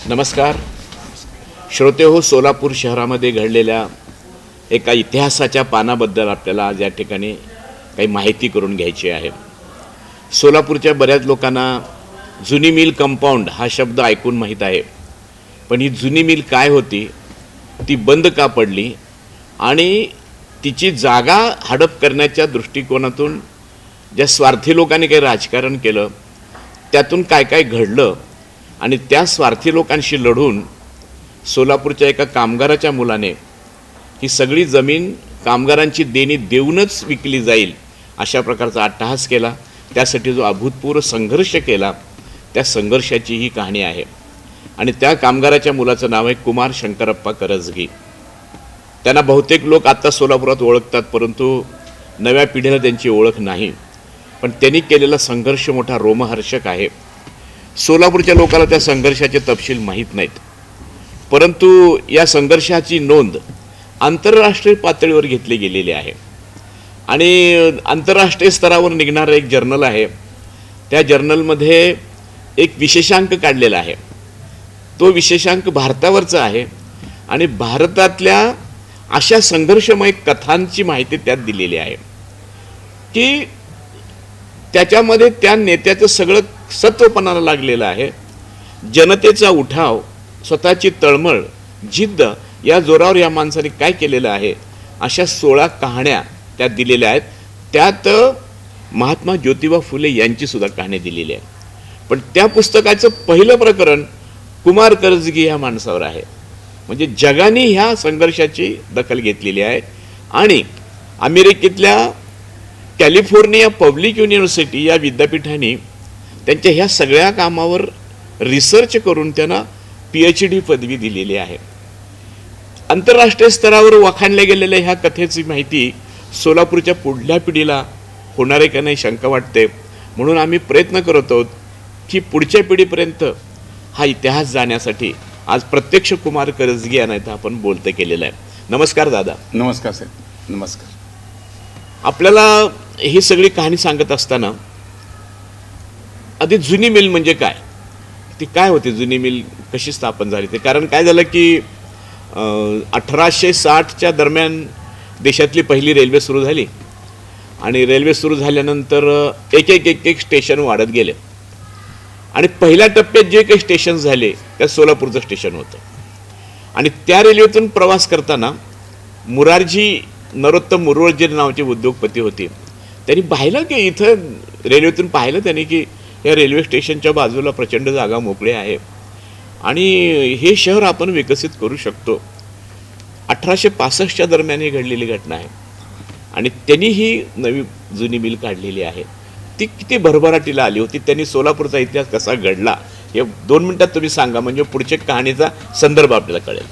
नमस्कार श्रोते हो, सोलापूर शहरामध्ये घडलेल्या एका इतिहासाच्या पानाबद्दल आपल्याला आज या ठिकाणी काही माहिती करून घ्यायची आहे. सोलापूरच्या बऱ्याच लोकांना जुनी मिल कंपाऊंड हा शब्द ऐकून माहीत आहे, पण ही जुनी मिल काय होती, ती बंद का पडली आणि तिची जागा हडप करण्याच्या दृष्टिकोनातून ज्या स्वार्थी लोकांनी काही राजकारण केलं त्यातून काय काय घडलं आणि त्या स्वार्थी लोकांशी लढून सोलापूरच्या एका कामगाराच्या मुलाने ही सगळी जमीन कामगारांची देणी देऊनच विकली जाईल अशा प्रकारचा अट्टहास केला. त्यासाठी जो अभूतपूर्व संघर्ष केला त्या संघर्षाची ही कहाणी आहे. आणि त्या कामगाराच्या मुलाचं नाव आहे कुमार शंकरप्पा करजगी. त्यांना बहुतेक लोक आत्ता सोलापुरात ओळखतात, परंतु नव्या पिढीला त्यांची ओळख नाही. पण त्यांनी केलेला संघर्ष मोठा रोमहर्षक आहे. सोलापूरच्या लोकांना त्या संघर्षाचे तपशील माहीत नाहीत, परंतु या संघर्षाची नोंद आंतरराष्ट्रीय पातळीवर घेतली गेलेली आहे. आणि आंतरराष्ट्रीय स्तरावर निघणारं एक जर्नल आहे, त्या जर्नलमध्ये एक विशेषांक काढलेला आहे. तो विशेषांक भारतावरचा आहे आणि भारतातल्या अशा संघर्षमय कथांची माहिती त्यात दिलेली आहे की त्याच्यामध्ये त्या नेत्याचं सगळं सत्वपणाला लागलेलं आहे. जनतेचा उठाव, स्वतःची तळमळ, जिद्द या जोरावर या माणसाने काय केलेलं आहे अशा 16 कहाण्या त्यात दिलेल्या आहेत. त्यात महात्मा ज्योतिबा फुले यांची सुद्धा कहाणी दिलेली आहे. पण त्या पुस्तकाचं पहिलं प्रकरण कुमार करजगी या माणसावर आहे. म्हणजे जगाने ह्या संघर्षाची दखल घेतलेली आहे. आणि अमेरिकेतल्या कॅलिफोर्निया पब्लिक युनिव्हर्सिटी या विद्यापीठाने त्यांच्या ह्या सगळ्या कामावर रिसर्च करून त्यांना PhD पदवी दिलेली आहे. आंतरराष्ट्रीय स्तरावर वाखाणल्या गेलेल्या ह्या कथेची माहिती सोलापूरच्या पुढल्या पिढीला होणार आहे का नाही शंका वाटते. म्हणून आम्ही प्रयत्न करत आहोत की पुढच्या पिढीपर्यंत हा इतिहास जाण्यासाठी आज प्रत्यक्ष कुमार करजगी यांना इथं आपण बोलतं केलेलं आहे. नमस्कार दादा. नमस्कार साहेब. नमस्कार. आपल्याला ही सगळी कहाणी सांगत असताना आधी जुनी मिल म्हणजे काय, ती काय होती, जुनी मिल कशी स्थापन झाली ते. कारण काय झालं की 1860च्या दरम्यान देशातली पहिली रेल्वे सुरू झाली आणि रेल्वे सुरू झाल्यानंतर एक एक स्टेशन वाढत गेले आणि पहिल्या टप्प्यात जे काही स्टेशन झाले त्यात सोलापूरचं स्टेशन होतं. आणि त्या रेल्वेतून प्रवास करताना मुरारजी नरोत्तम मुरवळजे नावाचे उद्योगपती होते. त्यांनी पाहिलं की इथं रेल्वेतून पाहिलं त्यांनी की या रेल्वे स्टेशनच्या बाजूला प्रचंड जागा मोकळी आहे आणि हे शहर आपण विकसित करू शकतो. 1865च्या दरम्यान ही घडलेली घटना आहे आणि त्यांनी ही नवी जुनी मिल काढलेली आहे. ती किती भरभराटीला आली होती, त्यांनी सोलापूरचा इतिहास कसा घडला हे 2 मिनिटात तुम्ही सांगा, म्हणजे पुढच्या कहाणीचा संदर्भ आपल्याला कळेल.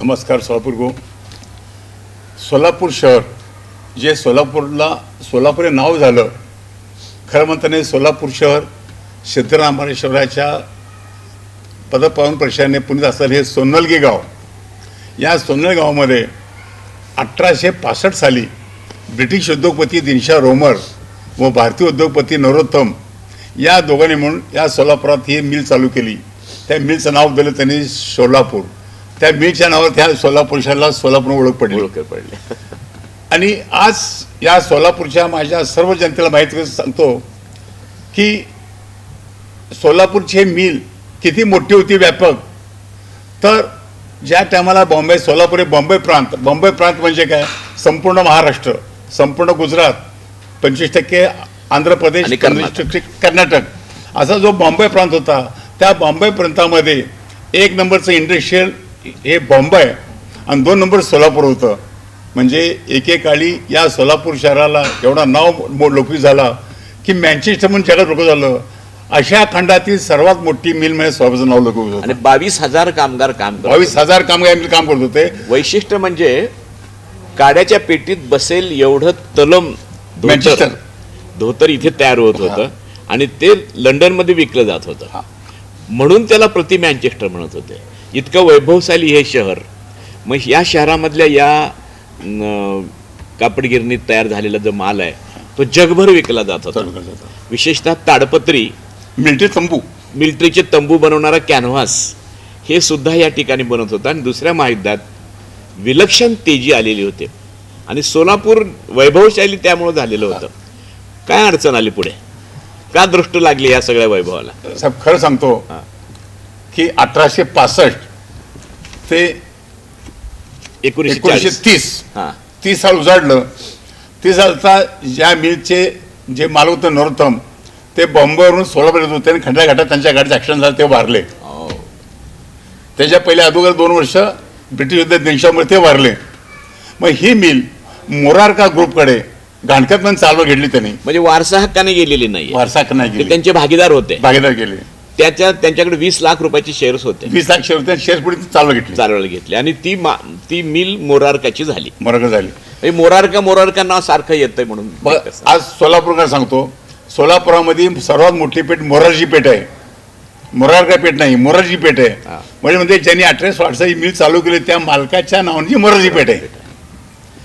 नमस्कार. सोलापूर शहर जे सोलापूर हे नाव झालं, खरं म्हणताना सोलापूर शहर सिद्धरामेश्वराच्या पदपावन प्रशाने पुण्यात असलेलं हे सोन्नलगी गाव, या सोन्नल गावामध्ये 1865 साली ब्रिटिश उद्योगपती दिनशा रोमर व भारतीय उद्योगपती नरोत्तम या दोघांनी म्हणून या सोलापुरात ही मिल चालू केली. त्या मिलचं नाव दिलं त्यांनी सोलापूर. त्या मिलच्या नावावर त्या सोलापूर शहराला सोलापूर ओळख पडली. आणि आज या सोलापूरच्या माझ्या सर्व जनतेला माहिती सांगतो की सोलापूरची हे मिल किती मोठी होती, व्यापक. तर ज्या टायमाला सोलापूर हे बॉम्बे प्रांत म्हणजे काय, संपूर्ण महाराष्ट्र, संपूर्ण गुजरात, 25% आंध्र प्रदेश, 25% कर्नाटक असा जो बॉम्बे प्रांत होता, त्या बॉम्बे प्रांतामध्ये 1 नंबरचं इंडस्ट्रियल हे बॉम्बे आणि 2 नंबर सोलापूर होतं. म्हणजे एकेकाळी या सोलापूर शहराला एवढा नाव लोकप्रिय झाला की मँचेस्टर म्हणून जगात लोक झालं. अशा खंडातील सर्वात मोठी मिल म्हणजे सोलापूरचं नाव लोकप्रिय होतं. आणि 22,000 कामगार काम करत 22,000 कामगार काम करत होते. वैशिष्ट्य म्हणजे काड्याच्या पेटीत बसेल एवढं तलम धोतर इथे तयार होत होतं आणि ते लंडनमध्ये विकलं जात होतं. म्हणून त्याला प्रति मँचेस्टर म्हणत होते. इतकं वैभवशाली हे शहर. मग या शहरामधल्या या कापडगिरणीत तयार झालेला जो माल आहे तो जगभर विकला जात होता. विशेषतः ताडपत्री, मिलिटरी तंबू मिलिटरीचे तंबू बनवणारा कॅनव्हास हे सुद्धा या ठिकाणी बनत होतं आणि दुसऱ्या महायुद्धात विलक्षण तेजी आलेली होती आणि सोलापूर वैभवशाली त्यामुळे झालेलं होतं. काय अडचण आली पुढे, का दृष्ट लागली या सगळ्या वैभवाला? साहेब खरं सांगतो की 1865 ते 1930 हां 30 साल उजाडलं. 30 सालचा ज्या मिलचे जे मालक होते नरोत्तम, ते बॉम्बेवरून सोलापूर येत होते आणि खंड्या घाटात त्यांच्या गाडीचं ॲक्सिडेंट झालं, ते वारले. त्याच्या पहिले अगोदर 2 वर्ष ब्रिटिश युद्ध देशामुळे ते वारले. मग ही मिल मोरारका ग्रुपकडे घाणकतपण चालवून घेतली त्यांनी. म्हणजे वारसा हक्काने गेलेली नाही, वारसा हक्क नाही ते गेली, त्यांचे भागीदार होते. भागीदार गेले. त्यांच्याकडे 20 लाख रुपयाचे शेअर्स होते, 20 लाख शेअर पुढे चालवून घेतली, चालवायला घेतले आणि ती मिल मोरारकाची झाली. मोरारका झाली. म्हणजे मोरारका नाव सारखं येतंय म्हणून. आज सोलापूरकर सांगतो, सोलापुरामध्ये सर्वात मोठी पेठ मोरारजी पेठ आहे. मोरारका पेठ नाही, मोरारजी पेठ आहे. म्हणजे ज्यांनी 1860 ही मिल चालू केली त्या मालकाच्या नावाने मोरारजी पेठ आहे.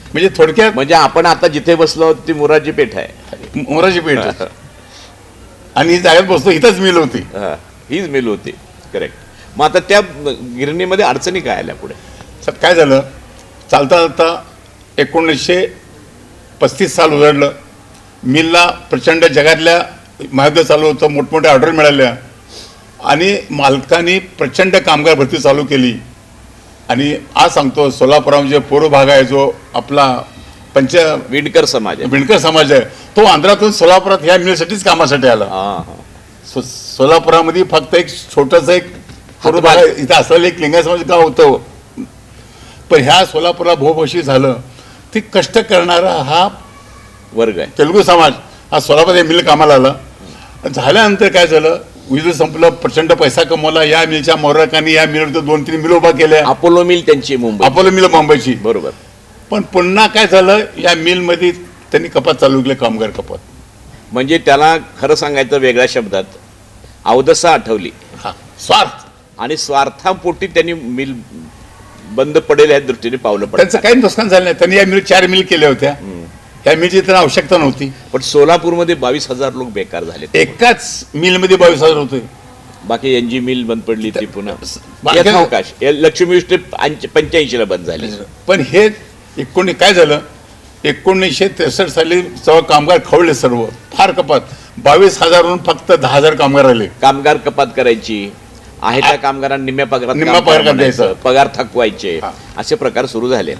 म्हणजे थोडक्यात म्हणजे आपण आता जिथे बसलो आहोत ती मोरारजी पेठ आहे, मोरारजी पेठ आहे. आणि ही जागेत बसतो, इथंच मिल होती. हीच मिल होती. करेक्ट. मग आता त्या गिरणीमध्ये अडचणी काय आल्या पुढे? सर काय झालं, चालता चालता 1935 साल उजाडलं. मिलला प्रचंड जगातल्या महायुद्ध चालू होतं, मोठमोठ्या ऑर्डर मिळाल्या आणि मालकांनी प्रचंड कामगार भरती चालू केली. आणि आज सांगतो सोलापुरामध्ये पूर्व भाग आहे जो आपला विणकर समाज आहे, विणकर समाज आहे, तो आंध्रातून सोलापुरात ह्या मिलसाठीच कामासाठी आला. सोलापुरामध्ये फक्त एक छोटंसं एक पूर्व भाग इथं असलेलं एक लिंगायत समाज गाव होतं. पण ह्या सोलापूरला भूभोशी झालं, ती कष्ट करणारा हा वर्ग आहे, तेलुगू समाज हा सोलापूर मिल कामाला आला. झाल्यानंतर काय झालं, युद्ध संपलं, प्रचंड पैसा कमवला. या मिलच्या मोरारकांनी या मिलवर 2-3 मिल उभा केल्या. अपोलो मिल त्यांची मुंबई, अपोलो मिल मुंबईची. बरोबर. पण पुन्हा काय झालं, या मिलमध्ये त्यांनी कपात चालू केली, कामगार कपात. म्हणजे त्याला खरं सांगायचं वेगळ्या शब्दात अवदसा आठवली. हा स्वार्थ आणि स्वार्थापोटी त्यांनी मिल बंद पडेल या दृष्टीने पावलं पडलं. त्यांचं काही नुकसान झालं नाही. त्यांनी या मिल 4 मिल केल्या होत्या. या मिलची त्यांना आवश्यकता नव्हती. पण सोलापूरमध्ये 22,000 लोक बेकार झाले. एकाच मिलमध्ये 22,000 होते. बाकी एनजी मिल बंद पडली ती पुन्हा बाकी- अवकाश लक्ष्मी स्टेप 85 ला बंद झाली. पण हे काय झालं, 1963 साली जेव्हा कामगार खवळले सर्व, फार कपात, 22,000वरून फक्त 10,000 कामगार आले. कामगार कपात करायची, आहे त्या कामगारांना निम्म्या पगारात निम्म्या पगारात काम करायचं, द्यायचं. पगार थकवायचे, असे प्रकार सुरू झाले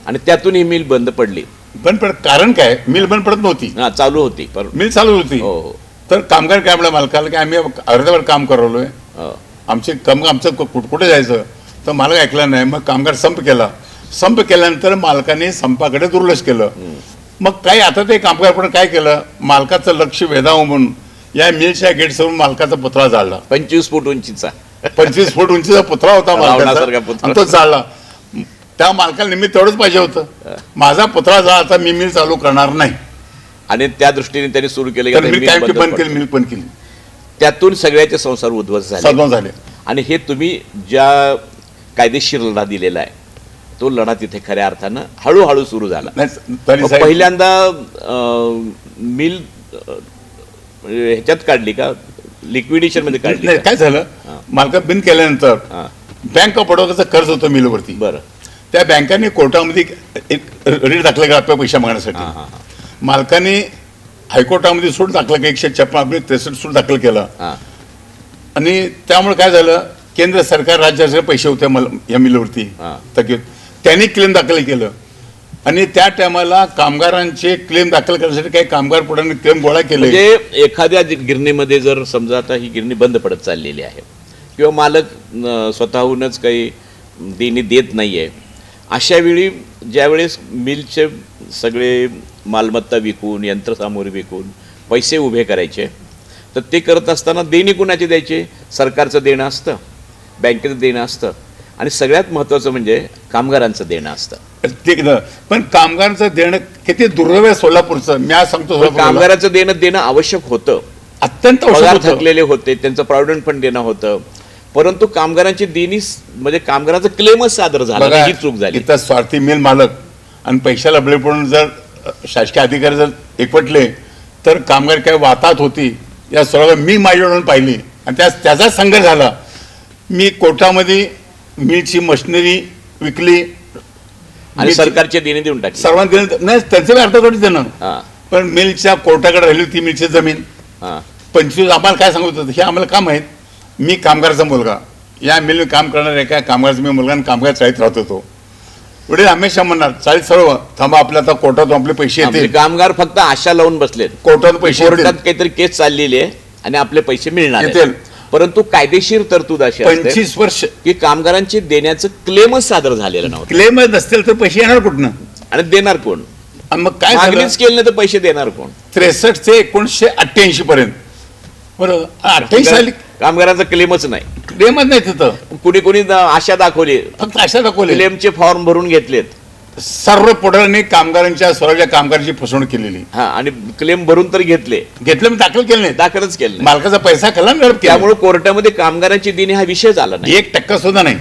आणि त्यातून ही मिल बंद पडली. बंद पडत कारण काय, मिल बंद पडत नव्हती, चालू होती. मिल चालू होती. हो हो तर कामगार काय आपल्या मालकाला की आम्ही अर्ध्यावर काम करवलोय, हो. आमचं कुठे जायचं, तर मालक ऐकला नाही. मग कामगार संप केला. संप केल्यानंतर मालकाने संपाकडे दुर्लक्ष केलं. मग काय आता ते कामगार पण काय केलं, मालकाचं लक्ष वेधावं म्हणून या मिलच्या गेटसमोर मालकाचा पुतळा जाळला. 25 फूट उंचीचा 25 फूट उंचीचा पुतळा होता रावणासारखा मालकाचा, पुतळा. आणि तो जाळला. त्या मालकाला निमित्त तेवढंच पाहिजे होतं, माझा पुतळा जाळ, आता मी मिल चालू करणार नाही. आणि त्या दृष्टीने त्यांनी सुरू केले तर मिल काय बंद केली, मिल बंद केली. त्यातून सगळ्याचे संसार उद्ध्वस्त झाले. साधन झाले. आणि हे तुम्ही ज्या कायदेशीर लढा दिलेला आहे तो लढा तिथे खऱ्या अर्थानं हळूहळू सुरू झाला. नाही तरी साहेब, पहिल्यांदा मिल ह्याच्यात काढली का, लिक्विडेशन मध्ये काढली नाही का? काय झालं, मालकात बिन केल्यानंतर हा. बँक ऑफ बडोदाचं कर्ज होतं मिलवरती. बरं. त्या बँकांनी कोर्टामध्ये एक रीट दाखल केला आपल्या पैसा हा, मागण्यासाठी. हा, हा. मालकाने हायकोर्टामध्ये सूट दाखल केली, 156 सूट दाखल केला. हा. आणि त्यामुळे काय झालं, केंद्र सरकार राज्याचे पैसे होते या मिलवरती हा. थकीत, त्यांनी क्लेम दाखल केलं. आणि त्या टायमाला कामगारांचे क्लेम दाखल करण्यासाठी काही कामगार पुढे क्लेम गोळा केले. म्हणजे एखाद्या गिरणीमध्ये जर समजा आता ही गिरणी बंद पडत चाललेली आहे किंवा मालक स्वतःहूनच काही देणी देत नाहीये, अशा वेळी ज्यावेळेस मिलचे सगळे मालमत्ता विकून, यंत्रसामुग्री विकून पैसे उभे करायचे, तर ते करत असताना देणी कुणाचे द्यायचे? सरकारचं देणं असतं, बँकेचं देणं असतं आणि सगळ्यात महत्त्वाचं म्हणजे कामगारांचं देणं असतं. पण कामगारांचं देणं किती दुर्दैव आहे सोलापूरचं. मी आज सांगतो, कामगाराचं देणं आवश्यक होतं, अत्यंत पगार आवश्यक थकलेले होते, त्यांचं प्रॉव्हिडंट फंड देणं होतं, परंतु कामगारांची देणी म्हणजे कामगारांचा क्लेमच सादर झाला नाही, ही चूक झाली. इथं स्वार्थी मिल मालक आणि पैशाला बळी पडून जर शासकीय अधिकारी जर एकवटले तर कामगार काय वातात होती. या सर्व मी माझ्याकडून पाहिली आणि त्याचा संघर्ष झाला. मी कोर्टामध्ये मिलची मशिनरी विकली आणि सरकारचे देणे देऊन टाकले. सर्वांना दिलं नाही, त्यांचं बी अर्थ थोडी देणं. हा, पण मिलच्या कोर्टाकडे राहिली होती मिलची जमीन हा. 25. आम्हाला काय सांगत होतं हे आम्हाला का माहीत. मी कामगाराचा मुलगा, या मिल काम करणाऱ्या एका कामगाराचा मी मुलगा आणि कामगार चाळीत राहत होतो. वडील हमेशा म्हणणार चाळीत सर्व थांबा, आपल्या आता कोर्टातून आपले पैसे आपले येतील, कामगार फक्त आशा लावून बसलेत. कोर्टातून पैसे कोर्टात येतील. काहीतरी केस चाललेली आहे आणि आपले पैसे मिळणार आहेत. येतील. परंतु कायदेशीर तरतूद अशी असते 25 वर्ष की कामगारांची देण्याचं क्लेमच सादर झालेलं नव्हतं क्लेम नसतील तर पैसे येणार कुठनं. आणि देणार कोण. आणि मग काय झालं, मागणीच केली नाही तर पैसे देणार कोण. 63 ते 1988 पर्यंत बरोबर 88 साली कामगारांचा क्लेमच नाही. क्लेमच नाही तिथं, कुणी कुणी आशा दाखवली, फक्त अशा दाखवले. क्लेमचे फॉर्म भरून घेतलेत. सर्व पुढाऱ्यांनी कामगारांच्या स्वराज्य कामगारांची फसवणूक केलेली. हा, आणि क्लेम भरून तर घेतले, घेतलं मी दाखल केलं नाही, दाखलच केले नाही. मालकाचा पैसा खाल्ला ना गडप. त्यामुळे कोर्टामध्ये कामगारांची देणे हा विषयच आला नाही. 1% सुद्धा नाही.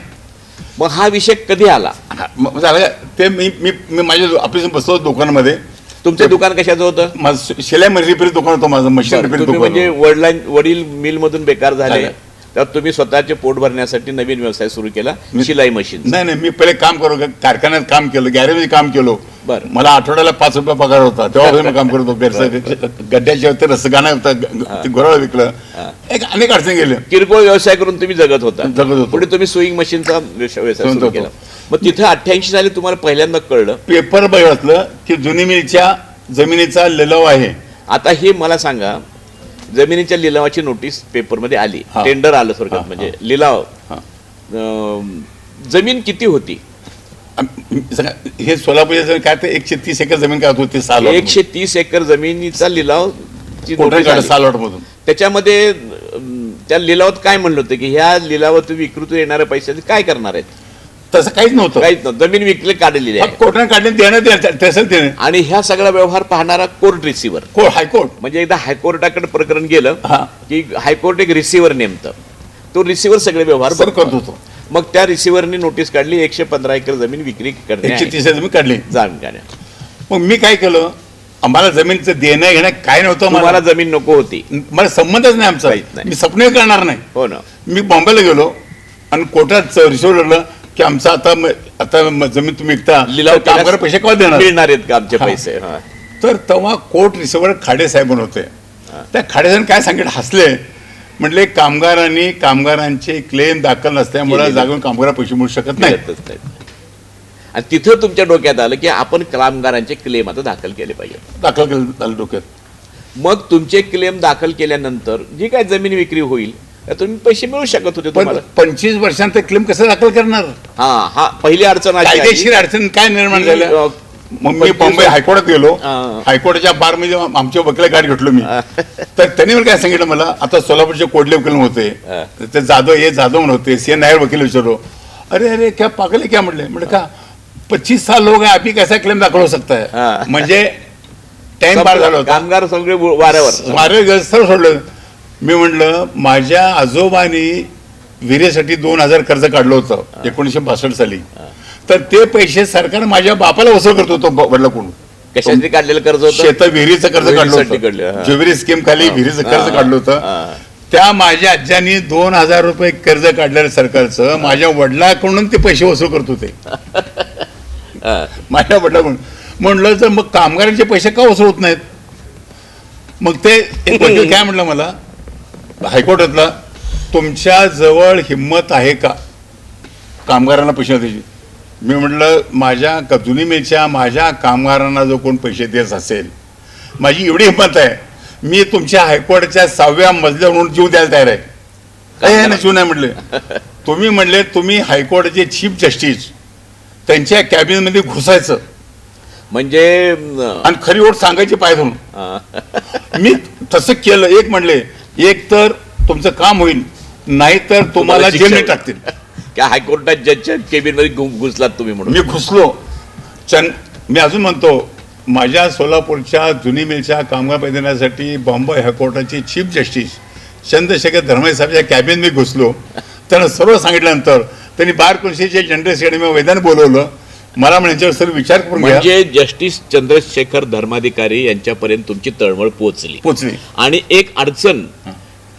मग हा विषय कधी आला. मग झालं ते मी मी मी माझ्या ऑफिस बसलो दुकानामध्ये. तुमचं दुकान कशाचं होतं. माझं शिलाई रिपेअर दुकान होतं, माझं मशीन रिपेअर तुम्ही दुकान म्हणजे वडील मिल मधून बेकार झाले, झालं. तर तुम्ही स्वतःचे पोट भरण्यासाठी नवीन व्यवसाय सुरू केला, शिलाई मशीन. नाही नाही, मी पहिले काम करू कारखान्यात काम केलं, गॅरेजमध्ये काम केलं. बरं. मला आठवड्याला 5 रुपये पगार होता, तेव्हा मी काम करत होतो. गड्ड्याच्या होते, रसगाणं होतं, घोराळ विकलं, एक अनेक अडचणी गेल्या. किरकोळ व्यवसाय करून तुम्ही जगत होता. जगत होतो. पुढे तुम्ही सुईंग मशीनचा व्यवसाय सुरू होतो. केला. मग तिथे 88 साली तुम्हाला पहिल्यांदा कळलं. पेपर बघितलं की जुनी मिलच्या जमिनीचा लिलाव आहे. आता हे मला सांगा, जमिनीच्या लिलावाची नोटीस पेपरमध्ये आली, हा. टेंडर आलं थोडक्यात, हा, म्हणजे लिलाव. हा. जमीन किती होती. हे सोलापूरच्या जमीन काय ते 130 एकर जमीन काय होती साल 130 एकर जमिनीचा लिलाव सालवाट मधून. त्याच्यामध्ये त्या लिलावात काय म्हणलं होतं की ह्या लिलावात विकृत येणाऱ्या पैशाचे काय करणार आहेत. तसं काहीच नव्हतं. काहीच नव्हतं. जमीन विकले काढलेली आहे कोर्टाने काढले देणं. आणि ह्या सगळा व्यवहार पाहणारा कोर्ट रिसिव्हर, हायकोर्ट. म्हणजे एकदा हायकोर्टाकडे प्रकरण गेलं हा. की हायकोर्ट एक रिसिव्हर नेमतं, तो रिसिव्हर सगळे व्यवहार सर बघतो. करत होतो. मग त्या रिसिव्हरनी नोटीस काढली 115 एकर जमीन विक्री करणे 130 जमीन काढली. जामीन काढणे. मग मी काय केलं, आम्हाला जमिनीचं देणं घेणं काय नव्हतं. तुम्हाला जमीन नको होती. मला संबंधच नाही आमचा. काहीच नाही. मी स्वप्न करणार नाही. हो ना. मी बॉम्बेला गेलो आणि कोर्टात रिसिव्हर लागलं की आमचा आता जमीन तुम्ही विकता, लिलाव काम करा, पैसे केव्हा देणार. मिळणार आहेत का आमचे पैसे. हा. तर तेव्हा कोर्ट रिसिव्हर खाडे साहेब होते. त्या खाडे साहेब काय सांगितलं, हसले, म्हटले कामगारांचे क्लेम दाखल नसल्यामुळे केलेले. जागून कामगार पैसे मिळू शकत नाही. मिळतच नाहीत. आणि तिथं तुमच्या डोक्यात आलं की आपण कामगारांचे क्लेम आता दाखल केले पाहिजे. दाखल केलं झालं डोक्यात. मग तुमचे क्लेम दाखल केल्यानंतर जी काय जमीन विक्री होईल तुम्ही पैसे मिळू शकत होते पण तुम्हाला. 25 वर्षांत क्लेम कसं दाखल करणार. हा, पहिली अडचण अशी आली कायदेशीर अडचण काय निर्माण की, झाल्या. मग मी 25 बॉम्बे हायकोर्टात गेलो. हा. हायकोर्टाच्या बारमध्ये आमच्या वकिला गाडी घेतलो मी. तर त्यांनी मला काय सांगितलं, मला आता सोलापूरचे कोडले वकील होते, ते जाधव म्हणून होते, सी नायर वकील विचारो. अरे क्या पागल है क्या म्हटले का 25 साल हो गए अभी कैसा क्लेम दाखल हो सकता है. हा. म्हणजे टाइम पार झाला होता. कामगार सगळे वाऱ्यावर. वारे सर्व सोडलं. मी म्हटलं माझ्या आजोबांनी विहिरीसाठी 2000 कर्ज काढलं होतं 1962 साली. तर ते पैसे सरकार माझ्या बापाला वसूल करत होतो वडिलाकडून. कशासाठी काढलेलं कर्ज होतं. शेत विहिरीचं कर्ज काढलं विहिरीसाठी काढलं, हा. होतं. ज्युबिली स्कीम खाली विहिरीचं कर्ज काढलं होतं. हा. त्या माझ्या आज्यांनी 2000 रुपये कर्ज काढलेलं सरकारचं माझ्या वडिलाकडून ते पैसे वसूल करत होते. हा. माझ्या वडिलाकडून. म्हणलं तर मग कामगारांचे पैसे का वसूल होत नाहीत. मग ते एक वकील काय म्हटलं मला हायकोर्टातला, तुमच्या जवळ हिंमत आहे का कामगारांना पैसे द्यायची. मी म्हटलं माझ्या जुनी मिलच्या माझ्या कामगारांना जो कोण पैसे देत असेल, माझी एवढी हिंमत आहे, मी तुमच्या हायकोर्टाच्या 6व्या मजल्यावरून जीव द्यायला तयार आहे. काय नाही जीव नाही म्हटले. तुम्ही म्हणले तुम्ही हायकोर्टाचे चीफ जस्टिस त्यांच्या कॅबिनेटमध्ये घुसायचं म्हणजे आणि खरी ओढ सांगायची पाय धरून. मी तसं केलं. एक म्हणले एक तर तुमचं काम होईल, नाही तर तुम्हाला जेलमध्ये टाकतील. त्या हायकोर्टात जजच्या केबिन मध्ये घुसलात तुम्ही म्हणून. मी घुसलो. मी अजून म्हणतो माझ्या सोलापूरच्या जुनी मिलच्या कामगार पैदण्यासाठी बॉम्बे हायकोर्टाचे चीफ जस्टिस चंद्रशेखर धर्माई साहेबच्या कॅबिन मी घुसलो. त्यांना सर्व सांगितल्यानंतर त्यांनी बार कौन्सिलचे जनरल सेक्रेटरी वैद्याने बोलवलं. मला म्हणजे सर विचार करून घ्या. म्हणजे जस्टिस चंद्रशेखर धर्माधिकारी यांच्यापर्यंत तुमची तळमळ पोहोचली पोचली. आणि एक अडचण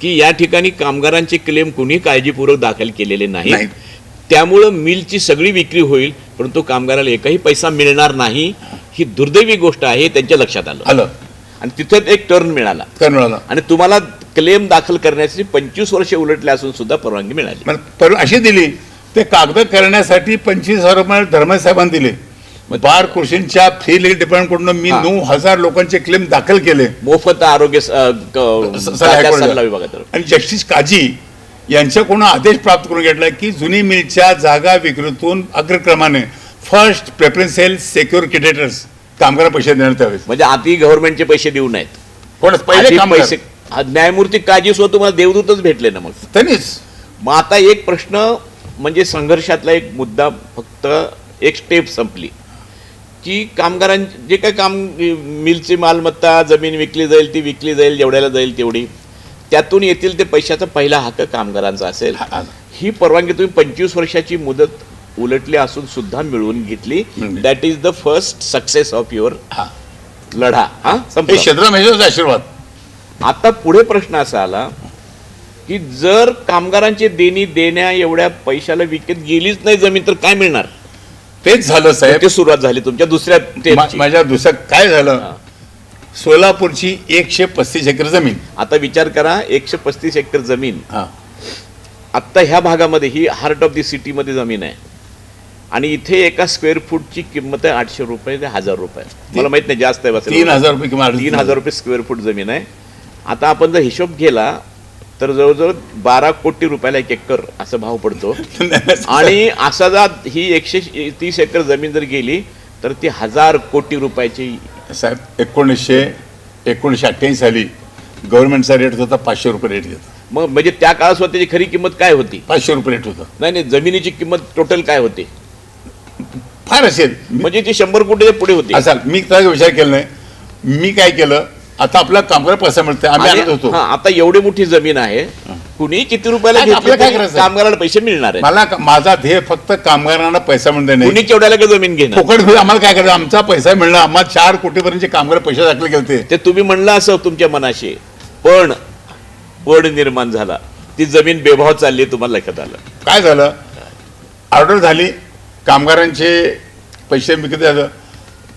की या ठिकाणी कामगारांचे क्लेम कुणी काळजीपूर्वक दाखल केलेले नाहीत. नाहीत. त्यामुळं मिलची सगळी विक्री होईल, परंतु कामगाराला एकही पैसा मिळणार नाही. ही दुर्दैवी गोष्ट आहे, त्यांच्या लक्षात आलं आणि तिथं एक टर्न मिळाला आणि तुम्हाला क्लेम दाखल करण्याची 25 वर्षे उलटले असून सुद्धा परवानगी मिळाली. अशी दिली ते कागद करण्यासाठी 25,000 रुपये धर्मे साहेबांनी दिले. बार खुर्शींच्या फी लीगल डिपार्टमेंटकडून मी 9,000 लोकांचे क्लेम दाखल केले मोफत आरोग्य सल्ला विभागात. आणि जस्टिस काजी यांच्याकडून आदेश प्राप्त करून घेतला की जुनी मिलच्या जागा विक्रीतून अग्रक्रमाने फर्स्ट प्रेफरन्शियल सिक्युअर क्रेडिटर्स कामगार पैसे देण्यात यावेत. म्हणजे आधी गव्हर्नमेंटचे पैसे देऊ नयेत. पहिले पैसे न्यायमूर्ती काजी स्वतः तुम्हाला देवदूतच भेटले ना. मग त्यांनीच मग आता एक प्रश्न म्हणजे संघर्षातला एक मुद्दा, फक्त एक स्टेप संपली की कामगारांचे जे काय काम मिलची मालमत्ता जमीन विकली जाईल ती विकली जाईल, जेवढ्याला जाईल तेवढी, त्यातून येतील ते पैशाचा पहिला हक्क कामगारांचा असेल. ही परवानगी तुम्ही 25 वर्षाची मुदत उलटली असून सुद्धा मिळवून घेतली. That is the first success of your लढा. आशीर्वाद. आता पुढे प्रश्न असा आला की जर कामगारांची देणी देण्या एवढ्या पैशाला विकत गेलीच नाही जमीन, तर काय मिळणार? तेच झालं साहेब. ते सुरुवात झाली तुमच्या दुसऱ्या माझ्या दुसऱ्या काय झालं, सोलापूरची 135 एकर जमीन. आता विचार करा, 135 एकर जमीन आता ह्या भागामध्ये, ही हार्ट ऑफ दी सिटी मध्ये जमीन आहे आणि इथे एका स्क्वेअर फूटची किंमत आहे 800 रुपये ते 1000 रुपये. मला माहित नाही, जास्त आहे. 3,000 रुपये किंवा 3,000 रुपये स्क्वेअर फूट जमीन आहे. आता आपण जर हिशोब केला तर जवळजवळ 12 कोटी रुपयाला 1 एकर असा भाव पडतो. आणि असा जर ही 130 एकर जमीन जर गेली तर ती 1000 कोटी रुपयाची. साहेब 1988 साली गव्हर्नमेंटचा रेट होता 500 रुपये रेट घेतो. मग म्हणजे त्या काळात स्वतःची खरी किंमत काय होती? 500 रुपये रेट होता. नाही, जमिनीची किंमत टोटल काय होती? फार असेल, म्हणजे ती 100 कोटीच्या पुढे होती. असाल. मी त्याचा विचार केला नाही. मी काय केलं, आता आपला कामगार पैसा मिळते, आम्ही आणत होतो. आता एवढी मोठी जमीन आहे, कुणी किती रुपयाला घेतली काय करायचं, कामगाराला पैसे मिळणार आहे. मला माझा ध्येय फक्त कामगारांना पैसा मिळणे नाही. कुणी केवढ्याला का जमीन घेणार? फुकट घेऊन आम्हाला काय करायचं, आमचा पैसा मिळणार. आम्हाला 4 कोटीपर्यंत कामगार पैसे दाखले गेले. ते तुम्ही म्हणलं असं तुमच्या मनाशी, पण निर्माण झाला, ती जमीन बेभाव चालली. तुम्हाला लक्षात आलं काय झालं, ऑर्डर झाली, कामगारांचे पैसे विकत झालं.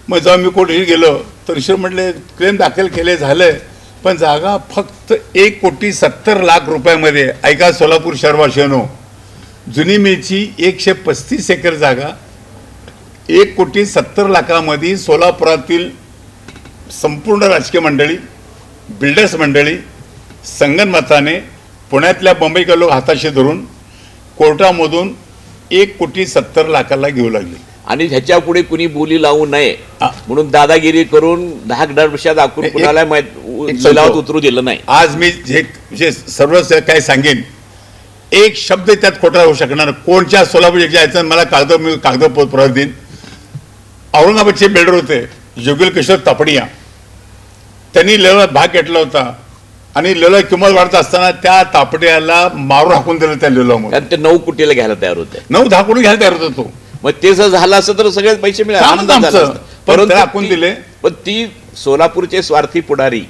मग जेव्हा मी कोर्टाशी गेलो तर ईश्वर म्हटले क्लेम दाखल केले झाले, पण जागा फक्त 1,70,00,000 रुपयामध्ये. ऐका सोलापूर शहरवासियांनो, जुनी मिलची 135 एकर जागा 1,70,00,000 सोलापुरातील संपूर्ण राजकीय मंडळी, बिल्डर्स मंडळी संगनमताने पुण्यातल्या मुंबईकर लोक हाताशी धरून कोर्टामधून 1,70,00,000 घेऊ लागले. आणि ह्याच्या पुढे कुणी बोली लावू नये म्हणून दादागिरी करून 10 वर्षात दाखवून कुणाला लिलावात उतरू दिलं नाही. आज मी जे सर्व काय सांगेन, एक शब्द त्यात खोटा होऊ शकणार. कोणच्या सोलापूर जायचं मला कागद पुरावा देईन. औरंगाबादचे बिल्डर होते योगेल किशोर तापडिया, त्यांनी लेवला भाग घेतला होता आणि लेवला किंमत वाढत असताना त्या तापडियाला मारून हाकून दिलं. त्या लेवलामध्ये ते 9 कोटीला घ्यायला तयार होते. 9-10 कोटी घ्यायला तयार होता तो. मग ते जर झालं असं तर सगळे पैसे मिळाले, परंतु हाकून दिले. पण ती सोलापूरचे स्वार्थी पुढारी,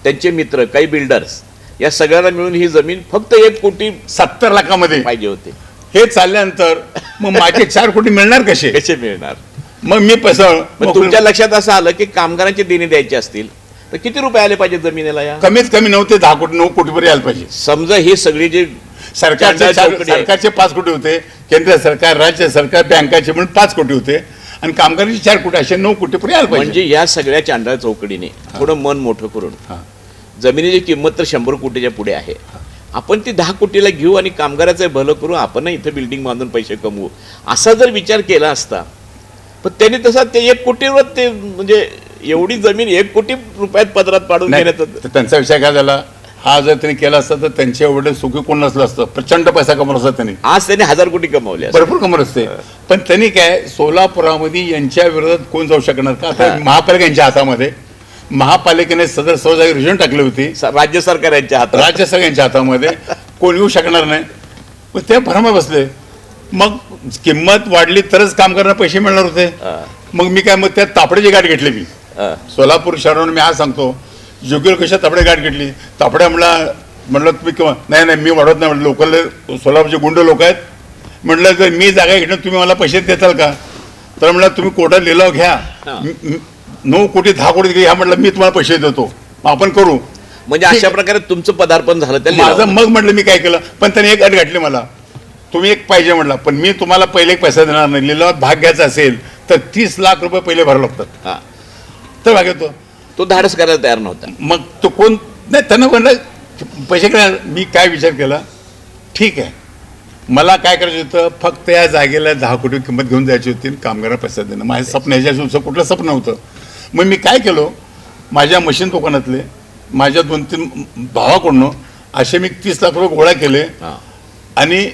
त्यांचे मित्र, काही बिल्डर्स, या सगळ्यांना मिळून ही जमीन फक्त 1,70,00,000 पाहिजे होते. हे चालल्यानंतर मग माझे 4 कोटी मिळणार कसे मिळणार? मग मी पैसा. तुमच्या लक्षात असं आलं की कामगारांचे देणे द्यायचे असतील तर किती रुपये आले पाहिजे जमिनीला? या कमीत कमी 9 ते 10 कोटी, 9 कोटीपर्यंत यायला पाहिजे. समजा हे सगळे जे सरकारचे 5 कोटी होते, केंद्र सरकार, राज्य सरकार, बँकाचे म्हणून 5 कोटी होते आणि कामगारांचे 4 कोटी, असे 9 कोटीपर्यंत यायला पाहिजे. म्हणजे या सगळ्या चांडाळ चौकडीने थोडं मन मोठं करून जमिनीची किंमत तर 100 कोटीच्या पुढे आहे. आपण ती 10 कोटीला घेऊ आणि कामगाराचं भलं करू, आपण इथं बिल्डिंग बांधून पैसे कमवू, असा जर विचार केला असता, पण त्यांनी तसा ते 1 कोटीवर ते म्हणजे एवढी जमीन 1 कोटी रुपयात पदरात पाडून घेण्यात. त्यांचा विषय काय झाला, हा जर त्यांनी केला असता तर त्यांच्या एवढे सुखी कोण नसलं असतं. प्रचंड पैसा कमवला असता त्यांनी. आज त्यांनी 1000 कोटी कमवले, भरपूर कमवत असते. पण त्यांनी काय, सोलापुरामध्ये यांच्या विरोधात कोण जाऊ शकणार का? आता महापालिका यांच्या हातामध्ये, महापालिकेने सदर जागी रिजन टाकली होती, राज्य सरकार यांच्या हातात, राज्य सरकार यांच्या हातामध्ये, कोण येऊ शकणार नाही. मग ते भरमा बसले. मग किंमत वाढली तरच कामगारांना पैसे मिळणार होते. मग मी काय, मग त्या तापड्याची गाठ घेतली. मी सोलापूर शहरावरून मी आज सांगतो, योग्य कशा तापडे गाठ घेतली. तापड्या म्हणला म्हटलं तुम्ही किंवा नाही नाही मी वाढवत नाही, म्हटलं लोकल सोलापूरचे गुंड लोक आहेत, म्हटलं जर मी जागा घेणं तुम्ही मला पैसे देताल का? तर म्हटलं तुम्ही कोर्टात लिलाव घ्या, 9 कोटी 10 कोटी घ्या, म्हटलं मी तुम्हाला पैसे देतो, आपण करू. म्हणजे अशा प्रकारे तुमचं पदार्पण झालं त्या माझं लिलावात. मग म्हटलं मी काय केलं, पण त्याने एक अट घातली मला, तुम्ही एक पाहिजे म्हटलं, पण मी तुम्हाला पहिले एक पैसा देणार नाही, लिलावात भाग घ्यायचा असेल तर 30 लाख रुपये पहिले भरावं लागतात. हा. तर भाग घेतो. तो धाडस करायला तयार नव्हता. मग तो कोण नाही, त्यांना म्हणलं पैसे काय. मी काय विचार केला, ठीक आहे मला काय करायचं होतं, फक्त या जागेला 10 कोटी किंमत घेऊन जायची होती, कामगारांना पैसा देणं माझं स्वप्न, ह्याच्या कुठलं स्वप्न नव्हतं. मग मी काय केलो, माझ्या मशीन दुकानातले माझ्या 2-3 भावाकडून असे मी 30 लाख रुपये गोळा केले हा. आणि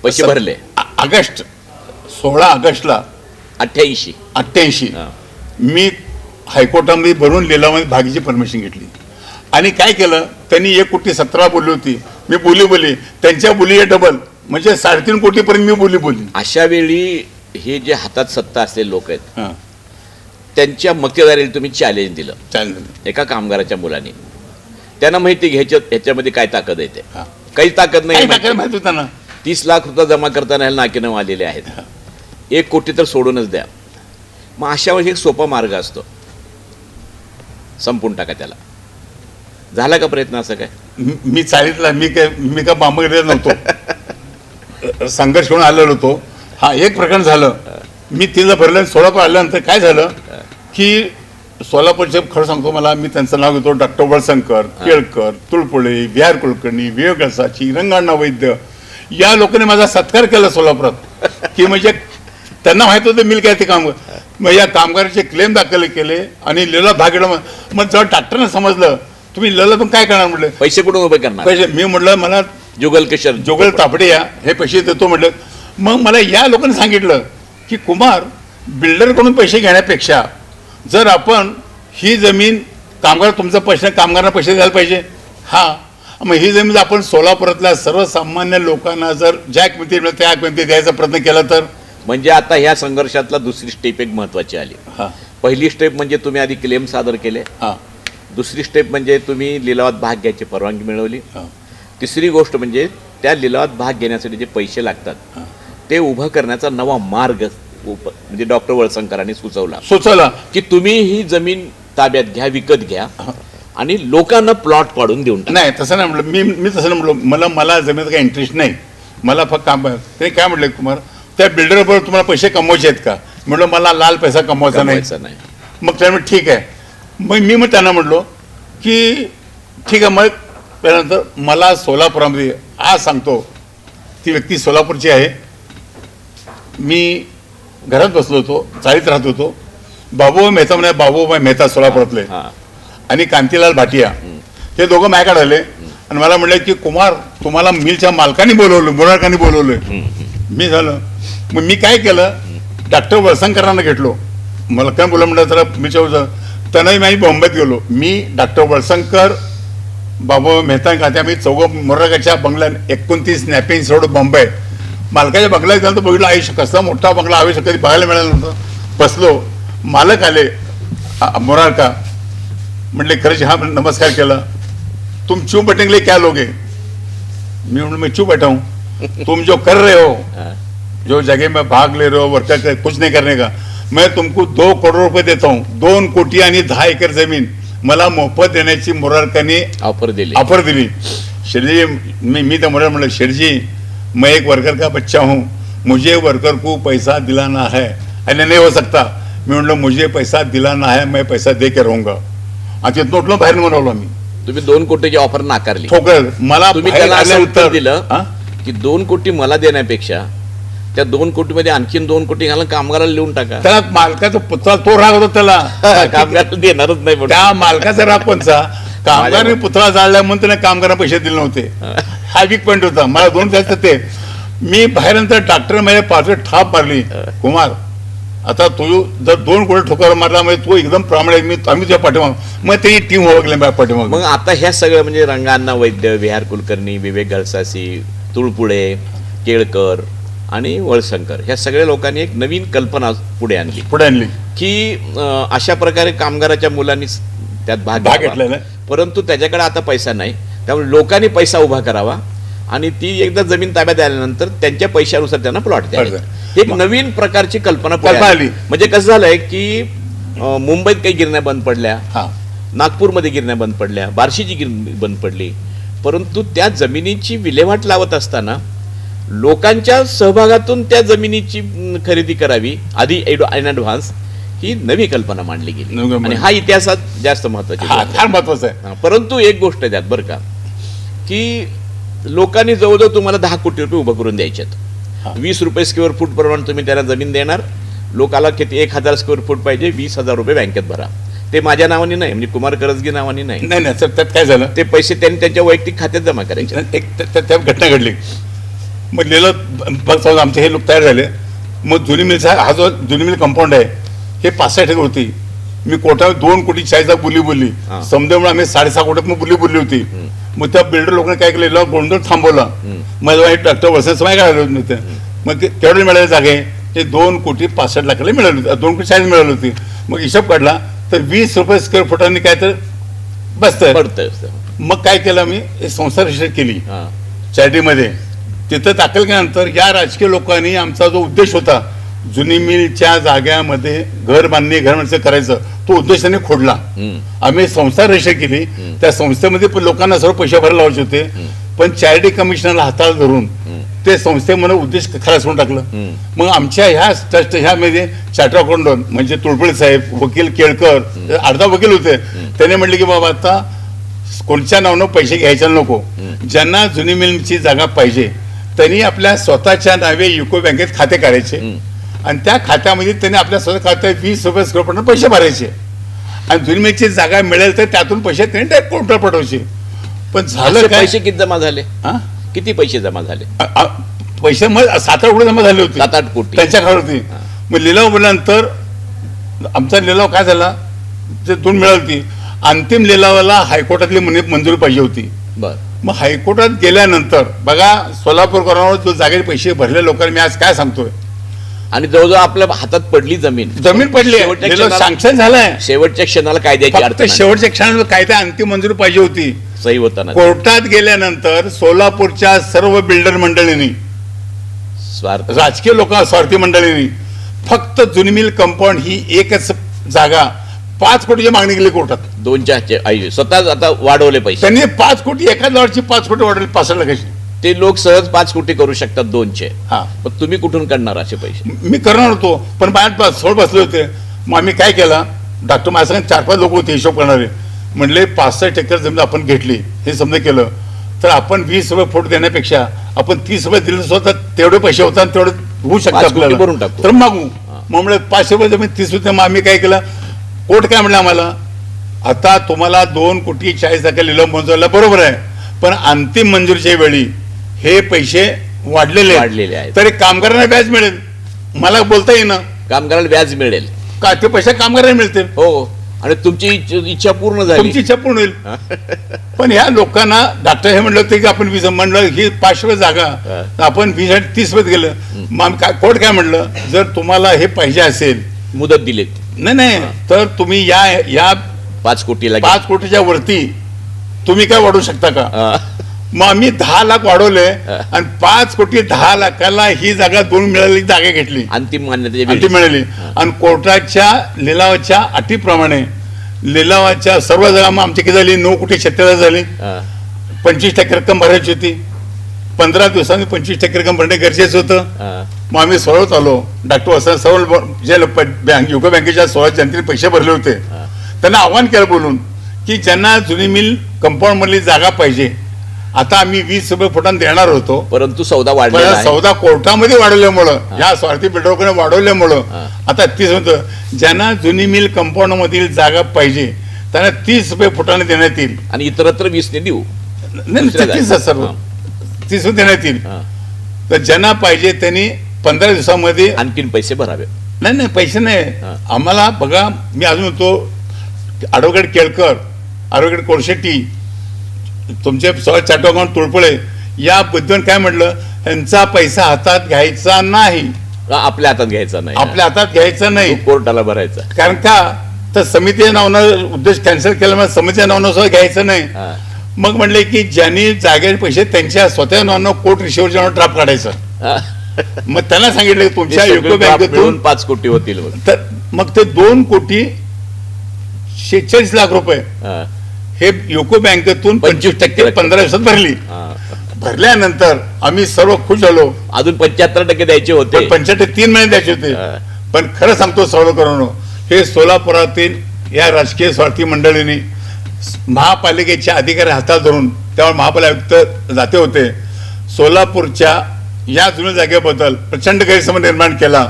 पैसे भरले. ऑगस्ट 16 ऑगस्टला 88. हा. मी हायकोर्टामध्ये भरून लिलावामध्ये भागीची परमिशन घेतली आणि काय केलं, त्यांनी 1 कोटी 17 बोलली होती, मी बोली त्यांच्या बोलीचे डबल म्हणजे 3.5 कोटीपर्यंत मी बोली. अशा वेळी हे जे हातात सत्ता असलेले लोक आहेत हां त्यांच्या मक्तेदारीला तुम्ही चॅलेंज दिलं चालेल. एका कामगाराच्या मुलाने. त्यांना माहिती ह्याच्यामध्ये काय ताकद येते, हां काही ताकद नाही. काय टाकायला माहित होतं ना. 30 लाख रुपये जमा करताना ह्याला नाकीनं आलेले आहेत, 1 कोटी तर सोडूनच द्या. मग अशा वेळी एक सोपा मार्ग असतो, संपून टाका त्याला. झाला का प्रयत्न असं काय? मी चाळीतला मी काय बांबगडे नव्हतो, संघर्ष घेऊन आलेलो होतो. हा एक प्रकरण झालं, मी तिला भरलं. सोलापूर आल्यानंतर काय झालं की सोलापूरचे खरं सांगतो, मला मी त्यांचं नाव घेतो, doctor Walsankar, Kelkar, Tulpule, V R Kulkarni, Vivek Galsachi, Ranganna Vaidya, या लोकांनी माझा सत्कार केला सोलापुरात. की म्हणजे त्यांना माहित होतं मिल काय ते काम. मग या कामगाराचे क्लेम दाखल केले आणि लिलाव भाग घेतला. मग जेव्हा डॉक्टरने समजलं तुम्ही लिलाव काय करणार म्हटलं, पैसे कुठून उभे करणार? पैसे. मी म्हटलं मला जुगल किशोर जोगल तापडे या हे पैसे देतो म्हटलं. मग मला या लोकांनी सांगितलं की कुमार, बिल्डरकडून पैसे घेण्यापेक्षा जर आपण ही जमीन तुमचा पैसे कामगारांना पैसे द्यायला पाहिजे. हा, मग ही जमीन आपण सोलापुरातल्या सर्वसामान्य लोकांना जर ज्या किमती मिळेल त्या किमती द्यायचा प्रयत्न केला तर. म्हणजे आता ह्या संघर्षातला दुसरी स्टेप एक महत्वाची आली. हा पहिली स्टेप म्हणजे तुम्ही आधी क्लेम सादर केले. हा दुसरी स्टेप म्हणजे तुम्ही लिलावात भाग घ्यायची परवानगी मिळवली. हा तिसरी गोष्ट म्हणजे त्या लिलावात भाग घेण्यासाठी जे पैसे लागतात ते उभं करण्याचा नवा मार्ग म्हणजे डॉक्टर वळसंकरांनी सुचवला की तुम्ही ही जमीन ताब्यात घ्या, विकत घ्या आणि लोकांना प्लॉट पाडून देऊन टाका. नाही तसं नाही म्हटलं. मी तसं नाही म्हटलं. मला जमिनीत काही इंटरेस्ट नाही, मला फक्त काम. ते काय म्हटलं कुमार, त्या बिल्डरबरोबर तुम्हाला पैसे कमवायचे आहेत का? म्हटलं मला लाल पैसा कमवायचा नाही. मग त्यामुळे ठीक आहे. मग त्यांना म्हटलो की ठीक आहे. मग त्यानंतर मला सोलापुरामध्ये आज सांगतो, ती व्यक्ती सोलापूरची आहे. मी घरात बसलो होतो, चाळीत राहत होतो. बाबूभाई मेहता म्हणे, बाबूभाई मेहता सोलापुरातले आणि कांतीलाल भाटिया, हे दोघं माझ्याकडे आले आणि मला म्हणले की कुमार तुम्हाला मिलच्या मालकाने बोलवलं, मुरारकांनी बोलवलं. मी झालं. मग मी काय केलं, डॉक्टर वळसंकरांना घेतलो. मला काय बोला म्हटलं तर मी त्यांनाही मी बॉम्बेत गेलो. मी डॉक्टर वळसंकर, बाबू मेहता का मी चौघं मुरारकाच्या बंगल्यात 29 नॅपिंग रोड बॉम्बे मालकाच्या बंगल्यात गेलं तर बघितलं आयुष्य कसला मोठा बंगला आयुष्य कधी बघायला मिळालं नव्हतं. बसलो. मालक आले मुरारका, म्हटले खरंच हा नमस्कार केला. तुम क्यों बैठेंगे क्या लोगे? मैं बोला मैं क्यों बैठा हूँ, तुम जो कर रहे हो, जो जगह में भाग ले रहे हो वर्कर कुछ नहीं करने का, मैं तुमको 2 करोड़ रुपए देता हूँ. 2 कोटी आणि 10 एकर जमीन मला मोफत देण्याची मुरारकांनी ऑफर दिली. शेठजी मी त्या मुरार म्हटलं, शेठजी मैं एक वर्कर का बच्चा हूँ, मुझे वर्कर को पैसा दिलाना है. आणि नहीं हो सकता. मी म्हटलं मुझे पैसा दिलाना है, मैं पैसा दे के रहूंगा. आणि तिथून उठलो, बाहेर म्हणवलो. मी तुम्ही 2 कोटीची ऑफर नाकारली. ठोकर. मला तुम्ही त्याला असं उत्तर दिलं की 2 कोटी मला देण्यापेक्षा त्या 2 कोटीमध्ये आणखीन 2 कोटी घालून कामगाराला लिहून टाका. त्याला मालकाचा पुतळा तो राग होता त्याला. कामगाराला देणारच नाही. त्या मालकाचा राग कोणचा, कामगारांनी पुतळा जाळला म्हणून त्याने कामगारांना पैसे दिले नव्हते. हा वीक पॉईंट होता. मला 2 द्यायचं ते. मी बाहेरनंतर डॉक्टर माझ्या पाच ठाप मारली, कुमार आता तू जर 2 कोटी ठोकर मारला म्हणजे तू एकदम प्रामाणिक, आम्ही तुझ्या पाठीमाग. मग ते टीम ओळखले माझ्या पाठीमाग. मग आता ह्या सगळं म्हणजे रंगाण्णा वैद्य, व्ही आर कुलकर्णी, विवेक गळसासी, तुळपुळे, केळकर आणि वळसंकर ह्या सगळ्या लोकांनी एक नवीन कल्पना पुढे आणली की अशा प्रकारे कामगाराच्या मुलांनी त्यात भाग घेतलेला, परंतु त्याच्याकडे आता पैसा नाही त्यामुळे लोकांनी पैसा उभा करावा आणि ती एकदा जमीन ताब्यात आल्यानंतर त्यांच्या पैशानुसार त्यांना प्लॉट द्यावे. ही एक नवीन प्रकारची कल्पना पुढे आली. म्हणजे कसं झालंय की मुंबईत काही गिरण्या बंद पडल्या, नागपूरमध्ये गिरण्या बंद पडल्या, बार्शीची गिरणी बंद पडली, परंतु त्या जमिनीची विल्हेवाट लावत असताना लोकांच्या सहभागातून त्या जमिनीची खरेदी करावी आधी इन ॲडव्हान्स, ही नवी कल्पना मांडली गेली आणि हा इतिहासात जास्त महत्वाची फार महत्वाचा आहे. परंतु एक गोष्ट त्यात बरं का, की लोकांनी जवळजवळ तुम्हाला 10 कोटी रुपये उभं करून द्यायच्यात. 20 रुपये स्क्वेअर फूट प्रमाणे तुम्ही त्याला जमीन देणार. लोकाला किती 1000 स्क्वेअर फूट पाहिजे, 20,000 रुपये बँकेत भरा. ते माझ्या नावाने नाही, म्हणजे कुमार करजगी नावाने नाही. नाही सर, त्यात काय झालं, ते पैसे त्यांनी त्यांच्या वैयक्तिक खात्यात जमा करायचे. एक त्यात घटना घडली. मग लिहिलं बघ, आमचे हे लोक तयार झाले. मग जुनी मिलचा हा जो जुनी मिल कंपाऊंड आहे हे 65 एकर होती. मी कोर्टावर 2 कोटी 40 लाख बोलली. समजेमुळे आम्ही 6.5 कोटीत मग बोलली होती. मग त्या बिल्डर लोकांनी काय केलं, गोंधळ थांबवला. मग डॉक्टर वसंत काय घालवलं नव्हतं. मग केवढे मिळाले जागे, ते 2 कोटी 65 लाखाला मिळाली होती, 2 कोटी 40 मिळाली होती. मग हिशोब काढला तर 20 रुपये स्क्वेअर फुटांनी काय तर बसतं. मग काय केलं, मी संस्था रजिस्टर केली चॅरिटीमध्ये. तिथं दाखल केल्यानंतर या राजकीय लोकांनी आमचा जो उद्देश होता जुनी मिलच्या जाग्यामध्ये घर बांधणी करायचं, तो उद्देश त्यांनी खोडला. आम्ही संस्था रजिस्टर केली. त्या संस्थेमध्ये पण लोकांना सर्व पैसे भरायला लावायचे होते, पण चॅरिटी कमिशनरला हाताला धरून ते संस्थेमध्ये उद्देश खलास करून टाकलं. मग आमच्या ह्या ट्रस्ट ह्यामध्ये चार्टर्ड अकाउंटंट म्हणजे तुळपुळे साहेब, वकील केळकर, अर्धा वकील होते. त्याने म्हटले की बाबा आता कोणत्या नावानं पैसे घ्यायचे नको, ज्यांना जुनी मिलची जागा पाहिजे त्यांनी आपल्या स्वतःच्या नावे युको बँकेत खाते करायचे आणि त्या खात्यामध्ये त्यांनी आपल्या स्वतः खात्यात 20 रुपये स्क्वेअर फुटानं पैसे भरायचे आणि जुनी मिलची जागा मिळेल तर त्यातून पैसे त्यांनी डायरेक्ट काउंटर पाठवायचे. पण झालं काय, पैसे किती जमा झाले, किती पैसे जमा झाले? पैसे मग 7-8 कोटी जमा झाले होते, 7-8 कोटी त्यांच्या खात्यावरती. मग लिलाव बोलल्यानंतर आमचा लिलाव काय झाला, ते 2 मिळाली होती. अंतिम लिलावाला हायकोर्टातली मंजुरी पाहिजे होती. मग हायकोर्टात गेल्यानंतर बघा, सोलापूरकरांवर जो जागेचे पैसे भरले लोकांनी, मी आज काय सांगतोय, आणि जवळजवळ आपल्या हातात पडली जमीन पडली, सँक्शन झालंय. शेवटच्या क्षणाला कायद्याची फक्त शेवटच्या क्षणाला कायदा अंतिम मंजुरी पाहिजे होती. सही होताना कोर्टात गेल्यानंतर सोलापूरच्या सर्व बिल्डर मंडळींनी, राजकीय लोक, स्वार्थी मंडळींनी फक्त जुनी मिल कंपाऊंड ही एकच जागा 5 कोटीची मागणी केली कोर्टात. 2च्या स्वतः आता वाढवले पैसे त्यांनी 5 कोटी एका लॉटची 5 कोटी वाढवली 65 लाखाची. ते लोक सहज 5 कोटी करू शकतात 2चे. हा, मग तुम्ही कुठून काढणार असे पैसे? मी करणार होतो, पण बाहेर सोड बसले होते. मग आम्ही काय केला, डॉक्टर माझ्या 4-5 लोक होते हिशोब करणारे. म्हणले 65 एकर जमीन आपण घेतली, हे समजा केलं तर आपण 20 रुपये फूट देण्यापेक्षा आपण 30 रुपये दिले स्वतः, तेवढे पैसे होतात तेवढे होऊ शकतात आपल्याला, भरून टाकू तर मागू. मग म्हणलं 500 रुपये जमीन 30 रुपये. मग आम्ही काय केलं, कोर्ट काय म्हणलं आम्हाला, आता तुम्हाला 2 कोटी 40 लाख लिलाव मंजूरला बरोबर आहे, पण अंतिम मंजुरीच्या वेळी हे पैसे वाढलेले आहेत, तरी कामगारांना व्याज मिळेल. मला बोलता येईना, कामगाराला व्याज मिळेल का, ते पैसे कामगारांना मिळतील. हो, आणि तुमची इच्छा पूर्ण झाली, तुमची इच्छा पूर्ण होईल. पण ह्या लोकांना डॉक्टर हे म्हणलं होते की आपण 20 म्हणलं ही 500 रुपये जागा आपण 20 आणि 30 रुपये गेलं. मग कोर्ट काय म्हणलं, जर तुम्हाला हे पाहिजे असेल, मुदत दिली नाही तर तुम्ही या 5 कोटीला 5 कोटीच्या वरती तुम्ही काय वाढवू शकता का? मग आम्ही 10 लाख वाढवले आणि 5 कोटी 10 लाखाला ही जागा 2 मिळाली, जागा घेतली, अंतिम मान्यता मिळाली. आणि कोर्टाच्या लिलावाच्या अटीप्रमाणे लिलावाच्या सर्व जागा मग आमची किती झाली, 9 कोटी 76 झाली. 25% रक्कम भरायची होती. 15 दिवसांनी 25% रक्कम भरणे गरजेचं होतं. मग आम्ही सोडवत आलो. डॉक्टर वसंत सर्व जे युको बँकेच्या 16 जनतेने पैसे भरले होते त्यांना आव्हान केलं बोलून की ज्यांना जुनी मिल कंपाऊंड मधली जागा पाहिजे, आता आम्ही 20 रुपये फुटांना देणार होतो, परंतु सौदा वाढला, सौदा कोर्टामध्ये वाढवल्यामुळं, या स्वार्थी बिल्डरकडे वाढवल्यामुळं आता 30 होतं. ज्यांना जुनी मिल कंपाऊंड मधील जागा पाहिजे त्यांना 30 रुपये फुटाने देण्यात येईल आणि इतरत्र 20 ने देऊ, नाही 30 देण्यात येईल. तर ज्यांना पाहिजे त्यांनी 15 दिवसामध्ये आणखीन पैसे भरावे. नाही पैसे नाही आम्हाला. बघा, मी अजून म्हणतो, ॲडव्होकेट केळकर, ॲडव्होकेट कोळशेट्टी, तुमचे चार्टर्ड अकाउंटंट तुळपुळे, या बुद्धीवर काय म्हटलं, यांचा पैसा हातात घ्यायचा नाही, आपल्या हातात घ्यायचा नाही, आपल्या हातात घ्यायचा नाही, कोर्टाला भरायचा. कारण का तर समितीच्या नावानं उद्देश कॅन्सल केल्यामुळे समितीच्या नावानं सुद्धा घ्यायचं नाही. मग म्हणले की ज्यांनी जागेचे पैसे त्यांच्या स्वतः नावानं कोर्ट रिसिव्हरच्या नावानं ड्राफ्ट काढायचं. मग त्यांना सांगितलं की तुमच्या युको बँकेतून 5 कोटी होतील बघ. तर मग ते 2,46,00,000 हे युको बँकेतून 25% 15 दिवसात भरली. भरल्यानंतर आम्ही सर्व खुश झालो. अजून 75% द्यायचे होते. 75 3 महिने द्यायचे होते. पण खरं सांगतो सर्वकरांनो, हे सोलापुरातील या राजकीय स्वार्थी मंडळींनी महापालिकेच्या अधिकारी हातात धरून, त्यावर महापालिका आयुक्त जाते होते, सोलापूरच्या या जुन्या जागेबद्दल प्रचंड गैरसमज निर्माण केला.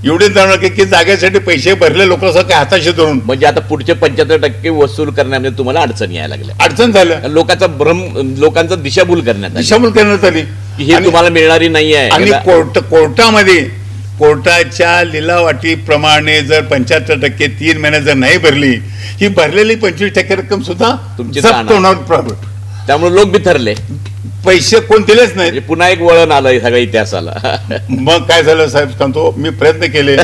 एवढे जाणवलं की जागेसाठी पैसे भरले लोकांसह काय हाताशी धरून, म्हणजे आता पुढचे 75% वसूल करण्यामध्ये तुम्हाला अडचण यायला लागल्या. अडचण झालं. लोकांचा दिशाभूल करण्यात आली. दिशाभूल करण्यात आली. हे तुम्हाला मिळणारी नाही आहे. आणि कोर्टामध्ये कोर्टाच्या लिलावाटीप्रमाणे जर 75% 3 महिने जर नाही भरली, ही भरलेली 25% रक्कम सुद्धा तुमची जप्त होणार. त्यामुळे लोक बिथरले. पैसे कोण दिलेच नाही. म्हणजे पुन्हा एक वळण आलं सगळ्या इतिहासाला. मग काय झालं साहेब सांगतो, मी प्रयत्न केले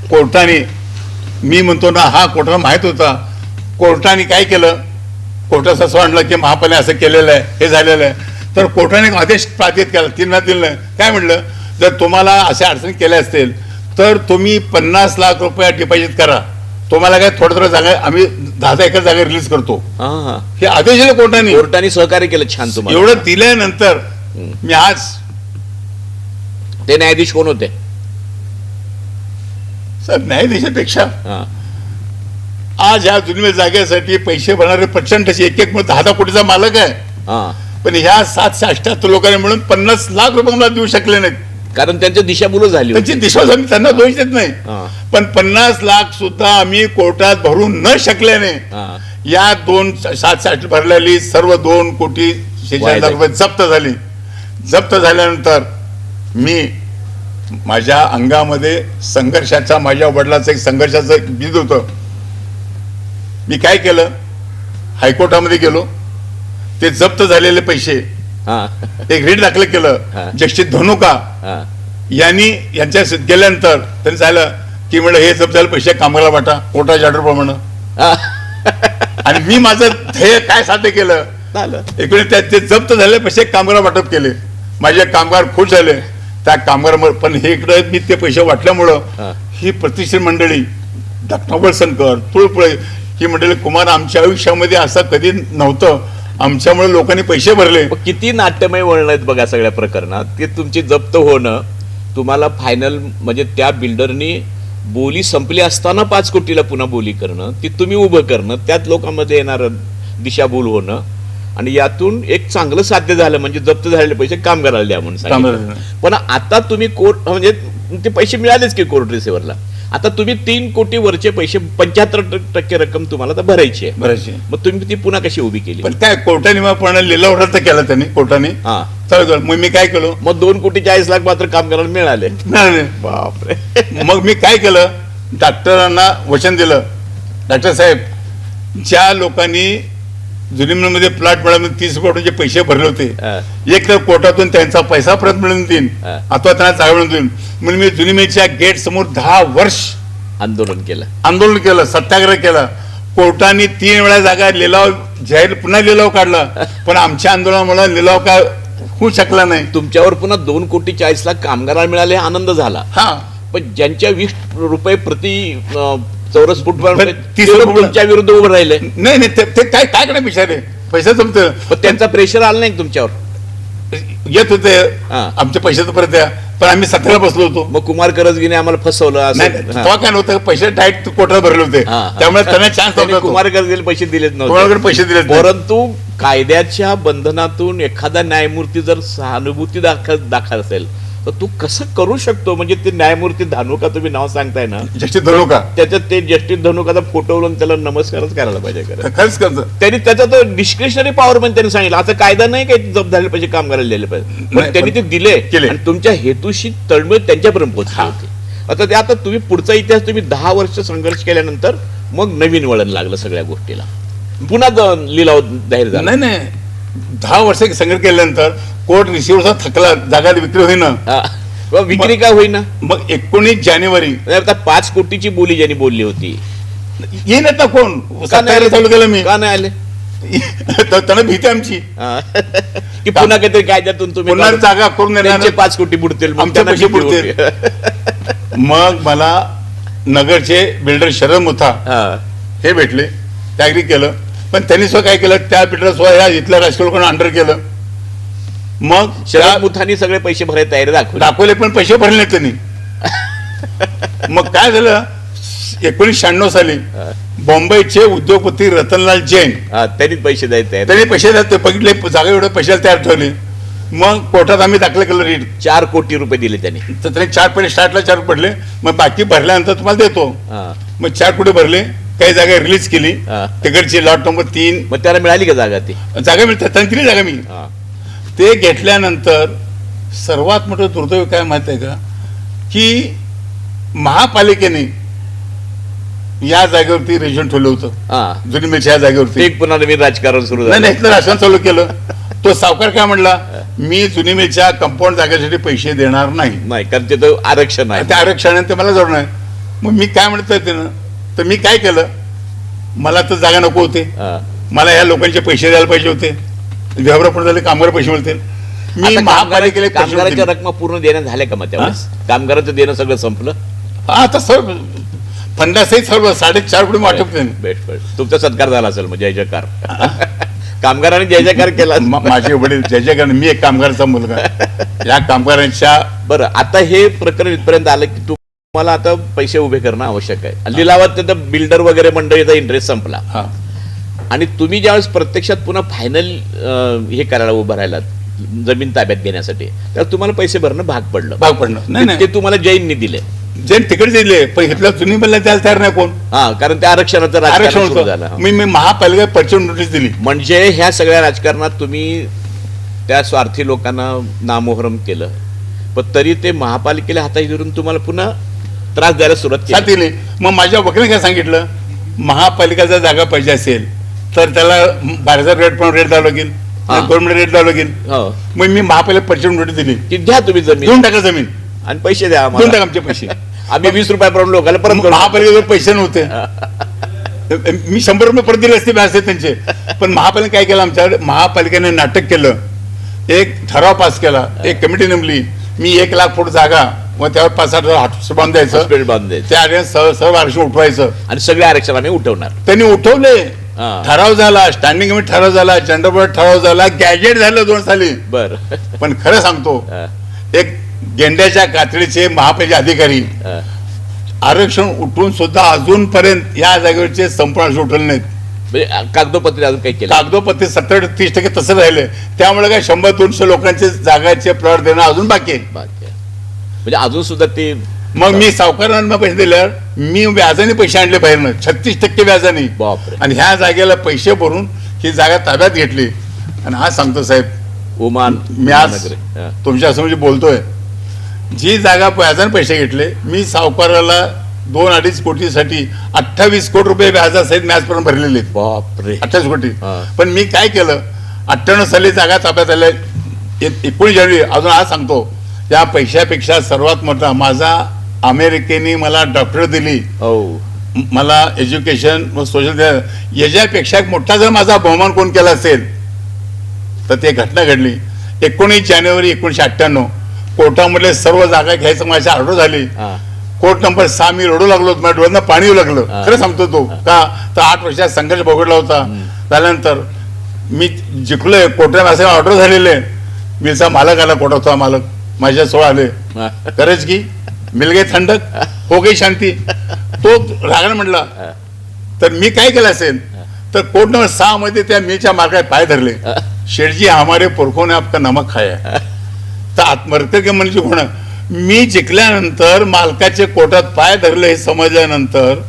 कोर्टाने. मी म्हणतो ना, हा कोर्टाला माहित होता. कोर्टाने काय केलं, कोर्टाचं असं आणलं की महापालिका असं केलेलं आहे, हे झालेलं आहे. तर कोर्टाने एक आदेश प्राधित केला, 3 महिन्यात दिलं. काय म्हणलं, जर तुम्हाला अशा अडचणी केल्या असतील तर तुम्ही 50 लाख रुपये डिपॉझिट करा. तुम्हाला काय थोडं जागा आम्ही 10 एकर जागा रिलीज करतो. हे आदेश दिले कोर्टाने सहकार्य केलं छान तुम्हाला. एवढं दिल्यानंतर मी आज, ते न्यायाधीश कोण होते सर, न्यायाधीशापेक्षा आज ह्या जुन्या जागेसाठी पैसे भरणारे प्रचंड 1-10 कोटीचा मालक आहे. पण ह्या 788 लोकांनी मिळून 50 लाख रुपये मला देऊ शकले नाहीत. कारण त्यांची दिशाभूल झाली. त्यांची दिशाभूल झाली, त्यांना दोष देत नाही. पण 50 लाख सुद्धा आम्ही कोर्टात भरू न शकल्याने या 788 भरलेली सर्व 2,46,00,000 रुपये जप्त झाली. जप्त झाल्यानंतर मी माझ्या अंगामध्ये संघर्षाचा, माझ्या वडिलाचं एक संघर्षाचं एक बीज होतं. मी काय केलं, हायकोर्टामध्ये गेलो. ते जप्त झालेले पैसे एक रिट दाखल केलं. जस्टिस धनुका यांच्या गेल्यानंतर त्यांनी सांगितलं की म्हणलं हे जप्त झाले पैसे कामगाराला वाटा कोर्टाच्या ऑर्डर प्रमाणे. आणि मी माझं ध्येय काय साध्य केलं, इकडे ते जप्त झालेले पैसे कामगाराला वाटप केले. माझे कामगार खुश झाले. त्या कामगार, पण हे इकडे मी ते पैसे वाटल्यामुळं ही प्रतिष्ठित मंडळी डॉक्टर वळसंकर, तुळपुळे, ही मंडळी, कुमार, आमच्या आयुष्यामध्ये असं कधी नव्हतं. आमच्यामुळे लोकांनी पैसे भरले. किती नाट्यमय वळण आहेत बघा सगळ्या प्रकरणात. ते तुमची जप्त होणं, तुम्हाला फायनल म्हणजे त्या बिल्डरनी बोली संपली असताना 5 कोटीला पुन्हा बोली करणं, ती तुम्ही उभं करणं, त्यात लोकांमध्ये येणार दिशाभूल होणं, आणि यातून एक चांगलं साध्य झालं म्हणजे जप्त झालेले पैसे कामगाराला द्या म्हणून सांगितलं. पण आता तुम्ही कोर्ट म्हणजे ते पैसे मिळालेच की कोर्ट रिसिव्हरला. आता तुम्ही 3 कोटी वरचे पैसे 75% रक्कम तुम्हाला आता भरायची आहे. मग तुम्ही ती पुन्हा कशी उभी केली? पण काय कोर्टाने पण लिलाव रद्द केला त्यांनी, कोर्टाने. मग मी काय केलं, मग 2,40,00,000 मात्र कामगाराला मिळाले. बापरे. मग मी काय केलं, डॉक्टरांना वचन दिलं, डॉक्टर साहेब, ज्या लोकांनी जुनीमध्ये प्लॉट मिळाले 30 कोटीचे पैसे भरले होते, एक तर कोर्टातून त्यांचा पैसा परत मिळून देईन, अथवा त्यांना जागा मिळून देईन. म्हणून मी जुनीमेच्या गेट समोर 10 वर्ष आंदोलन केलं, सत्याग्रह केला. कोर्टाने 3 वेळा जागा लिलाव जाहीर पुन्हा लिलाव काढला. पण आमच्या आंदोलनामुळे लिलाव काय होऊ शकला नाही. तुमच्यावर पुन्हा 2,40,00,000 कामगाराला मिळाले, आनंद झाला. पण ज्यांच्या 20 रुपये प्रति चौरस फूट तुमच्या विरुद्ध उभं राहिले. नाही, ते काय काय बिचारे पैसे जमतं. पण त्यांचा प्रेशर आला नाही तुमच्यावर? येत होते आमच्या पैशाचं परत द्या, पण आम्ही 17 बसलो होतो. मग कुमार करजगीने आम्हाला फसवलं. तेव्हा काय नव्हतं, पैसे डायरेक्ट कोर्टात भरले होते, त्यामुळे त्यांना चान्स नव्हता. कुमार करजगीने पैसे दिलेच नव्हते. पैसे दिले. परंतु कायद्याच्या बंधनातून एखादा न्यायमूर्ती जर सहानुभूती दाखल असेल तर तू कसं करू शकतो? म्हणजे ते न्यायमूर्ती धानुका तुम्ही नाव सांगताय ना, जस्टिस धनुका, त्याच्यात ते जस्टिस धनुकाचा फोटो लावून त्याला नमस्कारच करायला पाहिजे. खरंच करतं त्यांनी त्याचा तो डिस्क्रिशनरी पॉवर पण त्यांनी सांगितलं. असं कायदा नाही काही जप्त झाले पैसे कामगाराला दिले पाहिजे, पण त्यांनी ते दिले आणि तुमच्या हेतूशी तळमळ त्यांच्यापर्यंत पोहोचली होती. आता तुम्ही पुढचा इतिहास तुम्ही 10 वर्ष संघर्ष केल्यानंतर मग नवीन वळण लागलं सगळ्या गोष्टीला, पुन्हा लिलाव जाहीर झाला. नाही 10 वर्ष संघर्ष केल्यानंतर कोर्ट रिसिव्हरचा थकला, जागा विक्री होईना. विक्री काय होईना? मग 19 जानेवारी 5 कोटीची बोली ज्यांनी बोलली होती येईन आता कोण चालू केलं. मी का नाही आले? तर त्यांना भीती आमची हा. की पुन्हा काहीतरी कायद्यातून तुम्ही पुन्हा जागा करून देणार त्यांचे 5 कोटी बुडतील मग आमचे त्यांना पैसे किती बुडतील. उरतील? मग मला नगरचे बिल्डर शरद मुथा हा. हे भेटले, ते ऍग्री केलं. पण त्यांनी सुद्धा काय केलं, त्या बिल्डर सुद्धा ह्या इथल्या राजकीय लोकांना अंडर केलं. मग शरद मुथांनी सगळे पैसे भरायची तयारी दाखवली. दाखवले पण पैसे भरले नाहीत त्यांनी. मग काय झालं, 1996 साली बॉम्बेचे उद्योगपती रतनलाल जैन हा, त्यांनीच पैसे द्यायचे तयारी. त्यांनी पैसे ते बघितले, जागा एवढे पैशाला तयार ठेवले. मग कोर्टात आम्ही दाखल केलं रीट. 4 कोटी रुपये दिले त्यांनी. तर त्यांनी 4 पहिले स्टार्टला 4 पडले, मग बाकी भरल्यानंतर तुम्हाला देतो. हा. मग 4 कोटी भरले, काही जागा रिलीज केली. हा. तिकडची लॉट नंबर 3 मग त्याला मिळाली का जागा ती? जागा मिळतात, त्यांनी दिली जागा मी. हा. ते घेतल्यानंतर सर्वात मोठं दुर्दैव काय माहिती आहे का, की महापालिकेने या जागेवरती रेशन ठेवलं होतं. हा. जुनी मिरच्या या जागेवरती. ते पुन्हा नवीन राजकारण सुरू नाही झालं. नाही, इथलं राशन चालू केलं. तो सावकार काय म्हणला, मी जुनी मिरच्या कंपाऊंड जागेसाठी पैसे देणार नाही, नाही, कारण ते तर आरक्षण आहे. त्या आरक्षणाने ते मला जोडणार आहे. मग मी काय म्हणतोय त्यानं, तर मी काय केलं, मला तर जागा नको होते, हा. मला या लोकांचे पैसे द्यायला पाहिजे होते. व्यवहार पण झाले, कामगार पैसे मिळतील. मी आता महापालिकेला पैसे कामगारांच्या दिले. रकमा पूर्ण देण्यात झाल्या का मग त्यावेळेस? कामगारांचं देणं सगळं संपलं? हा, आता सर्व फंडासहित सर्व 4.5 कोटी वाटप केलं. Best best. तुमचा सत्कार झाला असेल मग, जय जयकार. कामगारांनी जय जयकार केला. माझे वडील जय जय कारण मी एक कामगाराचा मुलगा. या कामगारांच्या बरं, आता हे प्रकरण इथपर्यंत आलं की तुम्हाला आता पैसे उभे करणं आवश्यक आहे. लिलावात तर बिल्डर वगैरे मंडळीचा इंटरेस्ट संपला हा आणि तुम्ही ज्यावेळेस प्रत्यक्षात पुन्हा फायनल हे करायला उभं राहिलात जमीन ताब्यात घेण्यासाठी, तर तुम्हाला पैसे भरणं भाग पडलं. भाग पडणं नाही ते नाही, तुम्हाला जैननी दिले. जे तिकडे दिले पण इथल्या जुनी बल्ला द्यायला तयार नाही कोण. हा, कारण त्या आरक्षणाचं आरक्षण राजकारण सुरू झालं. होतं. मी महापालिका प्रचंड नोटीस दिली. म्हणजे ह्या सगळ्या राजकारणात तुम्ही त्या स्वार्थी लोकांना नामोहरम केलं, पण तरी ते महापालिकेला हाताशी धरून तुम्हाला पुन्हा त्रास द्यायला सुरुवात साथ केली. दिली. मग माझ्या वकिलाने काय सांगितलं, महापालिका जर जागा पाहिजे असेल तर त्याला बाहेरचा रेट पण रेट द्यावं लागेल, हा. गव्हर्नमेंट रेट द्यावं लागेल. हो, मग मी महापालिका प्रचंड नोटीस दिली, की घ्या तुम्ही जमीन देऊन टाका जमीन, आणि पैसे द्या देऊन आम्हाला. टाका आमचे पैसे. आम्ही 20 रुपयापर्यंत लोकांना परत करू. महापालिकेवर पैसे नव्हते, मी 100 रुपये परत दिले असते व्याज त्यांचे. पण महापालिकेने काय केलं, आमच्या महापालिकेने नाटक केलं, एक ठराव पास केला, एक कमिटी नेमली. मी 1 लाख फूट जागा, मग त्यावर 5-8 हॉस्पिटल बांधून द्यायचं, हॉस्पिटल बांधून द्यायचं. त्या आरक्षण सर्व आरक्षण उठवायचं. आणि सगळे आरक्षण आम्ही उठवणार. त्यांनी उठवले, हा. ठराव झाला, स्टँडिंग कमिटी ठराव झाला, जनरल बोर्ड ठराव झाला, गॅजेट झालं 2 साली. बर. पण खरं सांगतो, एक गेंड्याच्या कातडीचे महापालिका अधिकारी आरक्षण उठवून सुद्धा अजूनपर्यंत या जागेवरचे संपूर्ण आरक्षण उठवले नाहीत. म्हणजे कागदोपत्री अजून काही केलं? कागदोपत्री 70-30% तसं राहिले. त्यामुळे काय 100-200 लोकांचे जागाचे प्लॉट देणं अजून बाकी आहे. बाकी आहे. म्हणजे अजून सुद्धा ते. मग मी सावकारांना पैसे दिल्यावर मी व्याजाने पैसे आणले बाहेरनं, 36% व्याजाने. बापरे. आणि ह्या जागेला पैसे भरून ही जागा ताब्यात घेतली. आणि हा सांगतो साहेब, ओमान मी आज महानगरी. हा. तुमच्या समोर जे बोलतोय, जी जागा व्याजाने पैसे घेतले, मी सावकाराला 2-2.5 कोटीसाठी 28 कोटी रुपये व्याजासहित मॅचपर्यंत भरलेले आहेत. बापरे. 28 कोटी. हा. पण मी काय केलं, 98 साली जागा ताब्यात आल्या, 19 जानेवारी. अजून आज सांगतो, त्या पैशापेक्षा सर्वात मोठा माझा, अमेरिकेने मला डॉक्टरेट दिली, हो. मला एज्युकेशन व सोशल, याच्यापेक्षा मोठा जर माझा बहुमान कोण केला असेल तर ते घटना घडली 19 जानेवारी 1998. कोर्टामधले सर्व जागा घ्यायचं माझी ऑर्डर झाली. हा. कोर्ट नंबर 6 मी रडू लागलो, माझ्या डोळ्यांना पाणी येऊ लागलं. हा. खरं सांगतो तो का, तर 8 वर्षात संघर्ष भोगडला होता. त्यानंतर मी जिंकलोय, कोर्टाने असे ऑर्डर झालेले. मीचा मालक आला, कोर्टाचा मालक माझ्या सोळ आले, हा. गरज की मिल गई थंडक, हो गई शांती. तो रागाने म्हटला. तर मी काय केलं असेल, तर कोर्ट नंबर 6 मध्ये त्या मीच्या मालकाने पाय धरले. शेठजी हमारे पुरखों ने आपका नमक खाया. तर आत्महत्या म्हणजे कोण, मी जिंकल्यानंतर मालकाचे कोर्टात पाय धरले हे समजल्यानंतर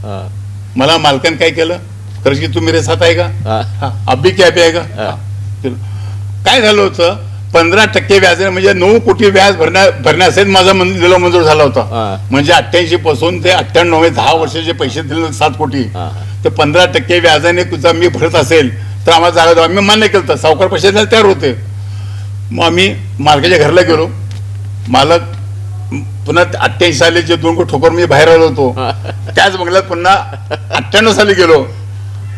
हा. मला मालकाने काय केलं, खरंच की तू मेरे साथ आहे का, हा. हा, अभी क्या पे आहे का. हा. काय झालं होतं, 15% व्याज, म्हणजे 9 कोटी व्याज भरण्यासहित माझा दिला मंजूर झाला होता. हा. म्हणजे 88 पासून ते 98 10 वर्षाचे पैसे दिले 7 कोटी. हा. ते 15% व्याजाने तुझा मी भरत असेल तर आम्हाला जागा द्यावा. मी मान्य केलं, सावकार पैसे द्यायला तयार होते. मग आम्ही मालकाच्या घरला गेलो. मालक पुन्हा 88 साली जे 2 कोटी ठोकर मी बाहेर आलो होतो, त्याच बंगल्यात पुन्हा 98 साली गेलो.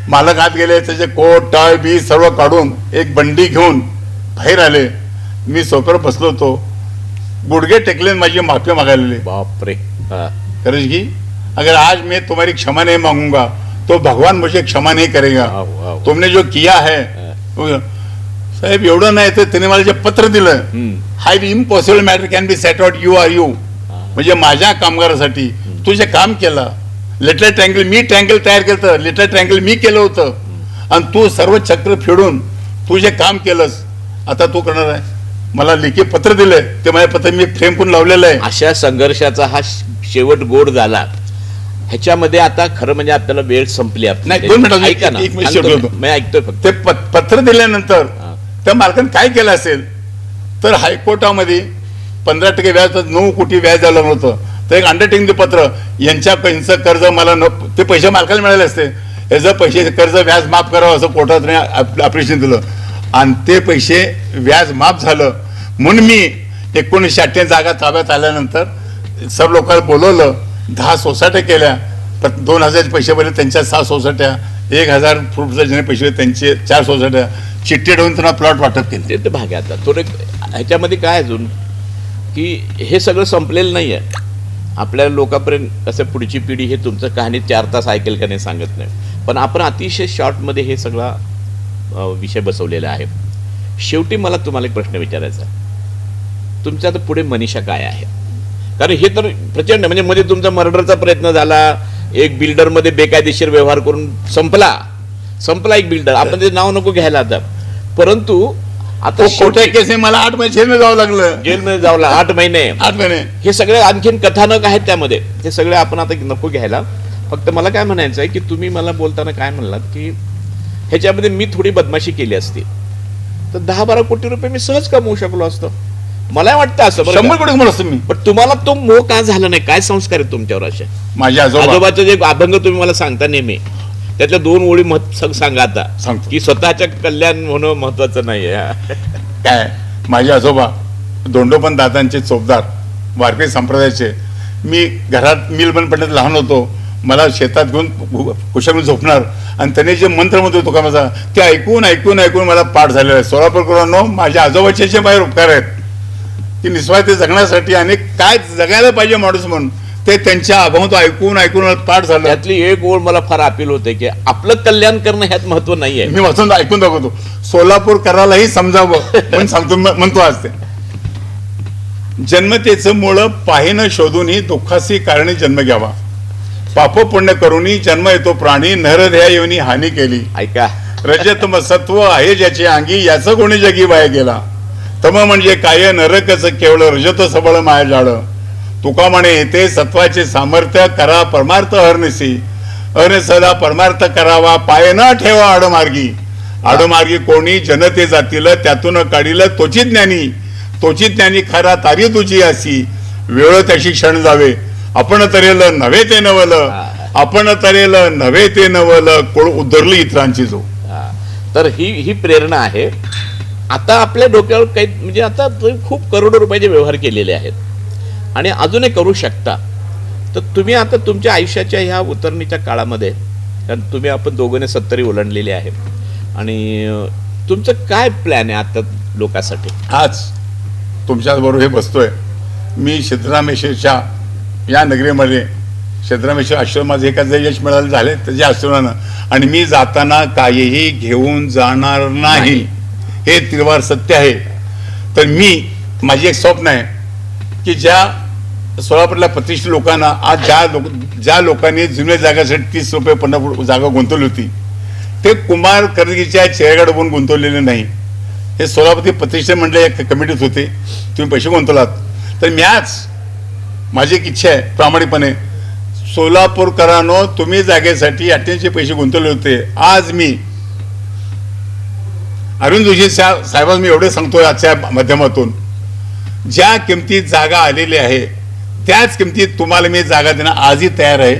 मालक आत गेले, त्याचे कोट टाय बी सर्व काढून एक बंडी घेऊन बाहेर आले. मी सोफ्यावर बसलो होतो, गुडघे टेकले, माझी माफी मागायला. बापरे. हा. करेश की अगर आज मैं तुम्हारी क्षमा नहीं मांगूंगा तो भगवान मुझे क्षमा नहीं करेगा. Wow, wow. तुमने जो किया है साहेब एवढं नाही तर त्याने मला जे पत्र दिलं, high impossible matter can be set out, you are you. म्हणजे माझ्या कामगारासाठी तू जे काम केलं, लिटल ट्रँगल मी ट्रँगल तयार केलं, लिटल ट्रँगल मी केलं होतं, आणि तू सर्व चक्र फेडून तू जे काम केलंस आता तू करणार आहे. मला लेखी पत्र दिलंय, ते माझ्या पत्र मी फ्रेम करून लावलेलं आहे. अशा संघर्षाचा हा शेवट गोड झाला. ह्याच्यामध्ये आता खरं म्हणजे आपल्याला वेळ संपली. नाही, 2 मिनिटं, ऐका ना, एक मिनिट सांगतो शेवटी मी. मी ऐकतोय फक्त. ते पत्र दिल्यानंतर त्या मालकाने काय केलं असेल तर हायकोर्टामध्ये 15% व्याज, 9 कोटी व्याज द्यावं लागलं होतं. तर एक अंडरटेकिंग पत्र, यांचं कर्ज मला ते पैसे मालकाला मिळाले असते, याचं पैसे कर्ज व्याज माफ करावं असं कोर्टात ऑपरेशन दिलं, आणि ते पैसे व्याज माफ झालं. म्हणून मी 1998 जागा ताब्यात आल्यानंतर सर्व लोकांना बोलवलं, 10 सोसायट्या केल्या, 2000 पैसे भरले, त्यांच्या 6 सोसायट्या, 1000 फूटचे ज्याने पैसे त्यांचे 4 सोसायट्या, चिठ्ठी ठेवून त्यांना प्लॉट वाटप केले. ते भाग आहे. आता थोडे ह्याच्यामध्ये काय अजून की हे सगळं संपलेलं नाही आहे. आपल्या लोकांपर्यंत कसं पुढची पिढी हे तुमचं कहाणी 4 तास ऐकेल का नाही सांगत नाही, पण आपण अतिशय शॉर्टमध्ये हे सगळा विषय बसवलेला आहे. शेवटी मला तुम्हाला एक प्रश्न विचारायचा आहे, तुमच्या आता पुढे मनीषा काय आहे? कारण हे तर प्रचंड, म्हणजे मध्ये तुमचा मर्डरचा प्रयत्न झाला, एक बिल्डरमध्ये बेकायदेशीर व्यवहार करून संपला एक बिल्डर, आपण ते नाव नको घ्यायला आता, परंतु आता खोट्या केसने मला 8 महिने जेलमध्ये जावं लागलं. जेलमध्ये जावला 8 महिने. हे सगळे आणखीन कथानक आहेत त्यामध्ये, हे सगळे आपण आता नको घ्यायला. फक्त मला काय म्हणायचं आहे की तुम्ही मला बोलताना काय म्हणलात की ह्याच्यामध्ये मी थोडी बदमाशी केली असती तर 10-12 कोटी रुपये मी सहज कमवू शकलो असतो. मला वाटतं असं 100 कोटी कमवलं असतं मी. पण तुम्हाला तो मोह का झाला नाही? काय संस्कार आहेत तुमच्यावर असे? माझ्या आजोबाचं जे अभंग तुम्ही मला सांगता नेहमी, त्यातल्या 2 ओळी सांगा आता, सांगतो की स्वतःच्या कल्याण होणं महत्वाचं नाहीये. काय, माझे आजोबा दोंडोपंत दादांचे चोपदार, वारकरी संप्रदायाचे. मी घरात मिल बंद पडल्यात लहान होतो, मला शेतात घेऊन कुशाला झोपणार, आणि त्याने जे मंत्र म्हणतो तो का माझा, ते ऐकून ऐकून ऐकून मला पाठ झालेला आहे. सोलापूरकरांनो, माझ्या आजोबाचे जे बाहेर उपकार आहेत की निस्वार्थ जगण्यासाठी, आणि काय जगायला पाहिजे माणूस म्हणून, ते त्यांच्या अभंग ऐकून ऐकून मला पाठ झालं. त्यातली एक ओळ मला फार अपील होते की आपलं कल्याण करणं ह्यात महत्व नाहीये. मी वाचून ऐकून दाखवतो, सोलापूरकरालाही समजावं म्हणून सांगतो, म्हणतो आज ते. जन्मतेचं मूळ पाहिन शोधूनही दुःखासी कारणी जन्म घ्यावा, पाप पुण्य करूनही जन्म येतो प्राणी, नरध्या येऊनी हानी केली. ऐका, रजतम सत्व आहे ज्याची अंगी, याचं कोणी जगी वाया गेला. तम म्हणजे काय नरकच केवळ, रजत सबळ माया जाळ. तुका म्हणे येते सत्वाचे सामर्थ्य, करा परमार्थ हरनिसी, अरे सदा परमार्थ करावा, पाय न ठेवा आडमार्गी. आडमार्गी कोणी जनते जातील, त्यातून काढील तोची ज्ञानी खरा तारी तुझी असी. वेळ त्याशी क्षण जावे, आपण तरेल नव्हे ते नवल, आपण तरेल नव्हे ते नवल, कोण उद्धरली इतरांची जो. तर ही प्रेरणा आहे. आता आपल्या डोक्यावर काही म्हणजे आता खूप करोडो रुपयाचे व्यवहार केलेले आहेत आणि अजूनही करू शकता. तर तुम्ही आता तुमच्या आयुष्याच्या ह्या उतरणीच्या काळामध्ये, कारण तुम्ही आपण दोघांनी 70 ओलांडलेले आहे, आणि तुमचं काय प्लॅन आहे आता लोकांसाठी? आज तुमच्याबरोबर हे बसतोय मी सिद्धरामेश्वरच्या या नगरीमध्ये. सिद्धरामेश्वर आश्रमाचं एखादं यश मिळालं झाले त्याच्या आश्रमानं, आणि मी जाताना काहीही घेऊन जाणार नाही, हे तिरवार सत्य आहे. तर माझी एक स्वप्न आहे की ज्या सोलापूरला प्रतिष्ठित लोकांना आज ज्या लोकांनी जुन्या जागासाठी 30 रुपये 50 जागा गुंतवली होती, ते कुमार कर्दगीच्या चेहऱ्याकडे बघून गुंतवलेले नाही. हे सोलापूर प्रतिष्ठित मंडळ एक कमिटीत होते, तुम्ही पैसे गुंतवलात. तर मी आज माझी एक इच्छा आहे प्रामाणिकपणे, सोलापूरकरांनो, तुम्ही जागेसाठी 88 पैसे गुंतवले होते. आज मी अरविंद जोशी साहेबांना मी एवढे सांगतोय आजच्या माध्यमातून, ज्या किमतीत जागा आलेली आहे त्याच किमतीत तुम्हाला मी जागा देणं आजही तयार आहे.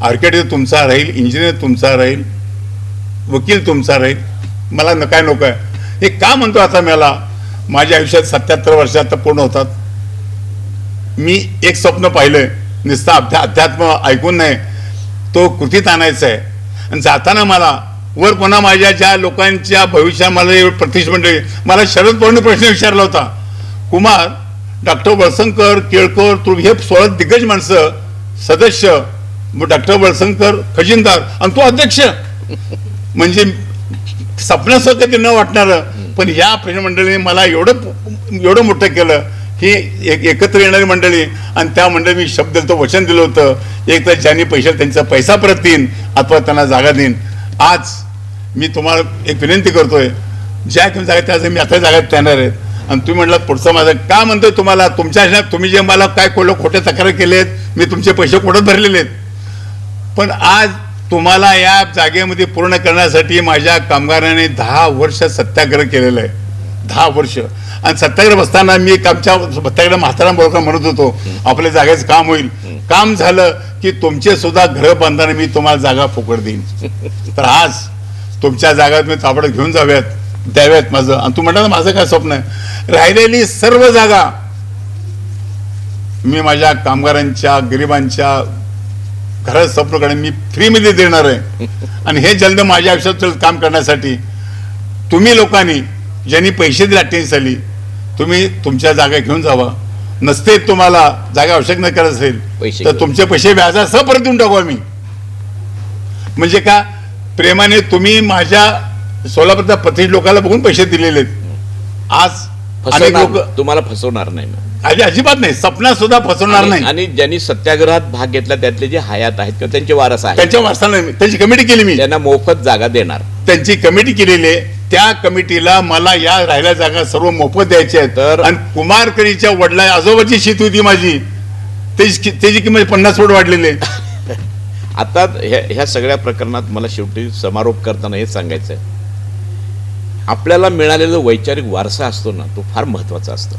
आर्किटेक्ट तुमचा राहील, इंजिनियर तुमचा राहील, वकील तुमचा राहील, मला काय नको आहे. हे का म्हणतो आता, मला माझ्या आयुष्यात 77 वर्ष आता पूर्ण होतात. मी एक स्वप्न पाहिलंय, नुसतं अध्यात्म ऐकून नाही, तो कृतीत आणायचं आहे. आणि जाताना मला वर पुन्हा माझ्या ज्या लोकांच्या भविष्यात मला प्रतिष्ठा मंडळी, मला शरद पवारांनी प्रश्न विचारला होता, कुमार, डॉक्टर वळसंकर, केळकर, तुळ हे 16 दिग्गज माणसं सदस्य, डॉक्टर वळसंकर खजिनदार आणि तो अध्यक्ष, म्हणजे स्वप्नाचं कधी न वाटणारं, पण या प्रश्न मंडळीने मला एवढं मोठं केलं. ही एकत्र येणारी मंडळी, आणि त्या मंडळी मी शब्द दिलं, वचन दिलं होतं, एक तर ज्यांनी पैसे त्यांचा पैसा परत देईन अथवा त्यांना जागा देईन. आज मी तुम्हाला एक विनंती करतोय, ज्या काही जागा त्या मी आता जागा येणार आहेत, आणि तुम्ही म्हटलं पुढचं माझं का म्हणतोय तुम्हाला, तुमच्या तुम्ही जे मला काय खोटे तक्रार केलेत, मी तुमचे पैसे कोर्टात भरलेले आहेत, पण आज तुम्हाला या जागेमध्ये पूर्ण करण्यासाठी माझ्या कामगारांनी 10 वर्ष सत्याग्रह केलेला आहे. 10 वर्ष. आणि सत्याग्रह बसताना मी आमच्या सत्याग्रह म्हातारा बोलकर म्हणत होतो, आपल्या जागेचं काम होईल, काम झालं की तुमचे सुद्धा घर बांधताना मी तुम्हाला जागा फुकट देईन. तर आज तुमच्या जागा तुम्ही ताबडतोब घेऊन द्याव्यात माझं. आणि तू म्हणाला माझं काय स्वप्न आहे, राहिलेली सर्व जागा मी माझ्या कामगारांच्या गरिबांच्या घरात स्वप्न मी फ्रीमध्ये देणार आहे. आणि हे जलद माझ्या आयुष्यात काम करण्यासाठी तुम्ही लोकांनी ज्यांनी पैसे दिले 88 साली, तुम्ही तुमच्या जागा घेऊन जावा. नसते तुम्हाला जागा आवश्यक न करत असेल तर तुमचे पैसे व्याजासह परत देऊन टाकू आम्ही. म्हणजे का प्रेमाने तुम्ही माझ्या सोलापूरच्या प्रतिष्ठित लोकांना बघून पैसे दिलेले आहेत. आज अनेक लोक तुम्हाला फसवणार नाही, अजिबात नाही, सपना सुद्धा फसवणार नाही. आणि ज्यांनी सत्याग्रहात भाग घेतला त्यातले जे हयात आहेत किंवा त्यांचे वारस आहेत, त्यांच्या वारसाला त्यांची कमिटी केली, मी त्यांना मोफत जागा देणार. त्यांची कमिटी केलेली आहे. त्या कमिटीला मला या राहिल्या जागा सर्व मोफत द्यायच्या आहेत. तर आणि कुमारकरीच्या वडिला आजोबाची शेती होती माझी, त्याची किंमत 50 फूट वाढलेली आहे. आता ह्या सगळ्या प्रकरणात मला शेवटी समारोप करताना हेच सांगायचं आहे, आपल्याला मिळालेला वैचारिक वारसा असतो ना, तो फार महत्त्वाचा असतो.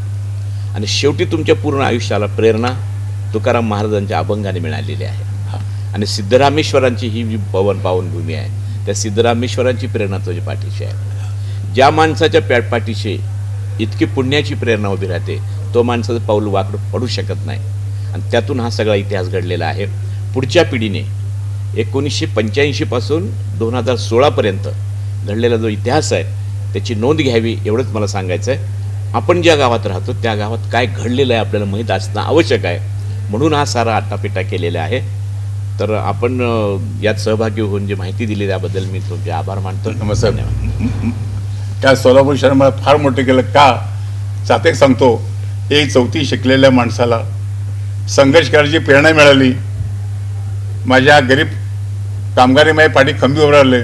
आणि शेवटी तुमच्या पूर्ण आयुष्याला प्रेरणा तुकाराम महाराजांच्या अभंगाने मिळालेली आहे. आणि सिद्धरामेश्वरांची ही जी पावनभूमी आहे, त्या सिद्धरामेश्वरांची प्रेरणा तुझ्या पाठीशी आहे. ज्या माणसाच्या पाठीशी इतकी पुण्याची प्रेरणा उभी राहते, तो माणसाचं पाऊल वाकडं पडू शकत नाही. आणि त्यातून हा सगळा इतिहास घडलेला आहे. पुढच्या पिढीने 1985 पासून 2016 घडलेला जो इतिहास आहे त्याची नोंद घ्यावी, एवढंच मला सांगायचं आहे. आपण ज्या गावात राहतो त्या गावात काय घडलेलं आहे आपल्याला माहीत असणं आवश्यक आहे, म्हणून हा सारा आटापिटा केलेला आहे. तर आपण यात सहभागी होऊन जी माहिती दिली त्याबद्दल मी तुमचे आभार मानतो. नमस्कार. त्या सोलापूर शहर मला फार मोठं केलं का, चातेक सांगतो, एक 4थी शिकलेल्या माणसाला संघर्ष करायची प्रेरणा मिळाली. माझ्या गरीब कामगारी माझ्या पाठी खंबी उभं राहिले,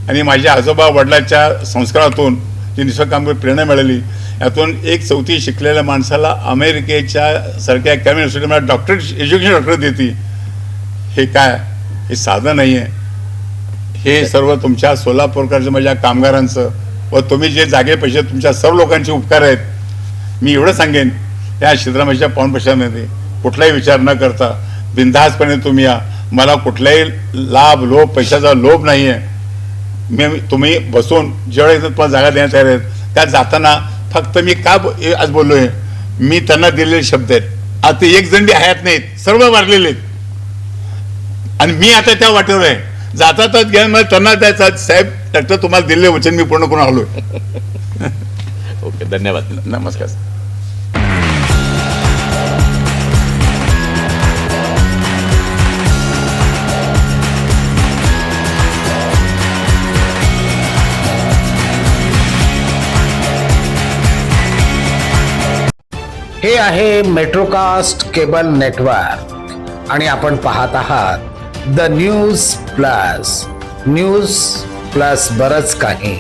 आणि माझ्या आजोबा वडिलांच्या संस्कारातून जी निसर्ग कामगारी प्रेरणा मिळाली. यातून एक 4थी शिकलेल्या माणसाला अमेरिकेच्या सारख्या युनिव्हर्सिटी मला डॉक्टरेट एज्युकेशन डॉक्टरेट देते. हे काय, हे साधं नाही आहे. हे सर्व तुमच्या सोलापूरकरच्या माझ्या कामगारांचं व तुम्ही जे जागे पैसे तुमच्या सर्व लोकांचे उपकार आहेत. मी एवढं सांगेन, या सिद्धरामेश्वरच्या पावन प्रशासनामध्ये कुठलाही विचार न करता बिनधास्तपणे तुम्ही या. मला कुठलाही लाभ लोभ पैशाचा लोभ नाही आहे. तुम्ही बसून जेवढे तुम्हाला जागा देण्यात तयार आहेत, त्या जाताना फक्त मी का आज बोललो आहे, मी त्यांना दिलेले शब्द आहेत. आता एक जण बी हयात नाहीत, सर्व वारलेले आहेत. आणि मी आता त्या वाटेवर आहे. जाताच घ्या मला त्यांना द्यायचा, साहेब डॉक्टर तुम्हाला दिलेले वचन मी पूर्ण करून आलोय. ओके, धन्यवाद. नमस्कार. हे आहे मेट्रोकास्ट केबल नेटवर्क आणि आपण पाहत आहात the news plus. News plus बरंच काही.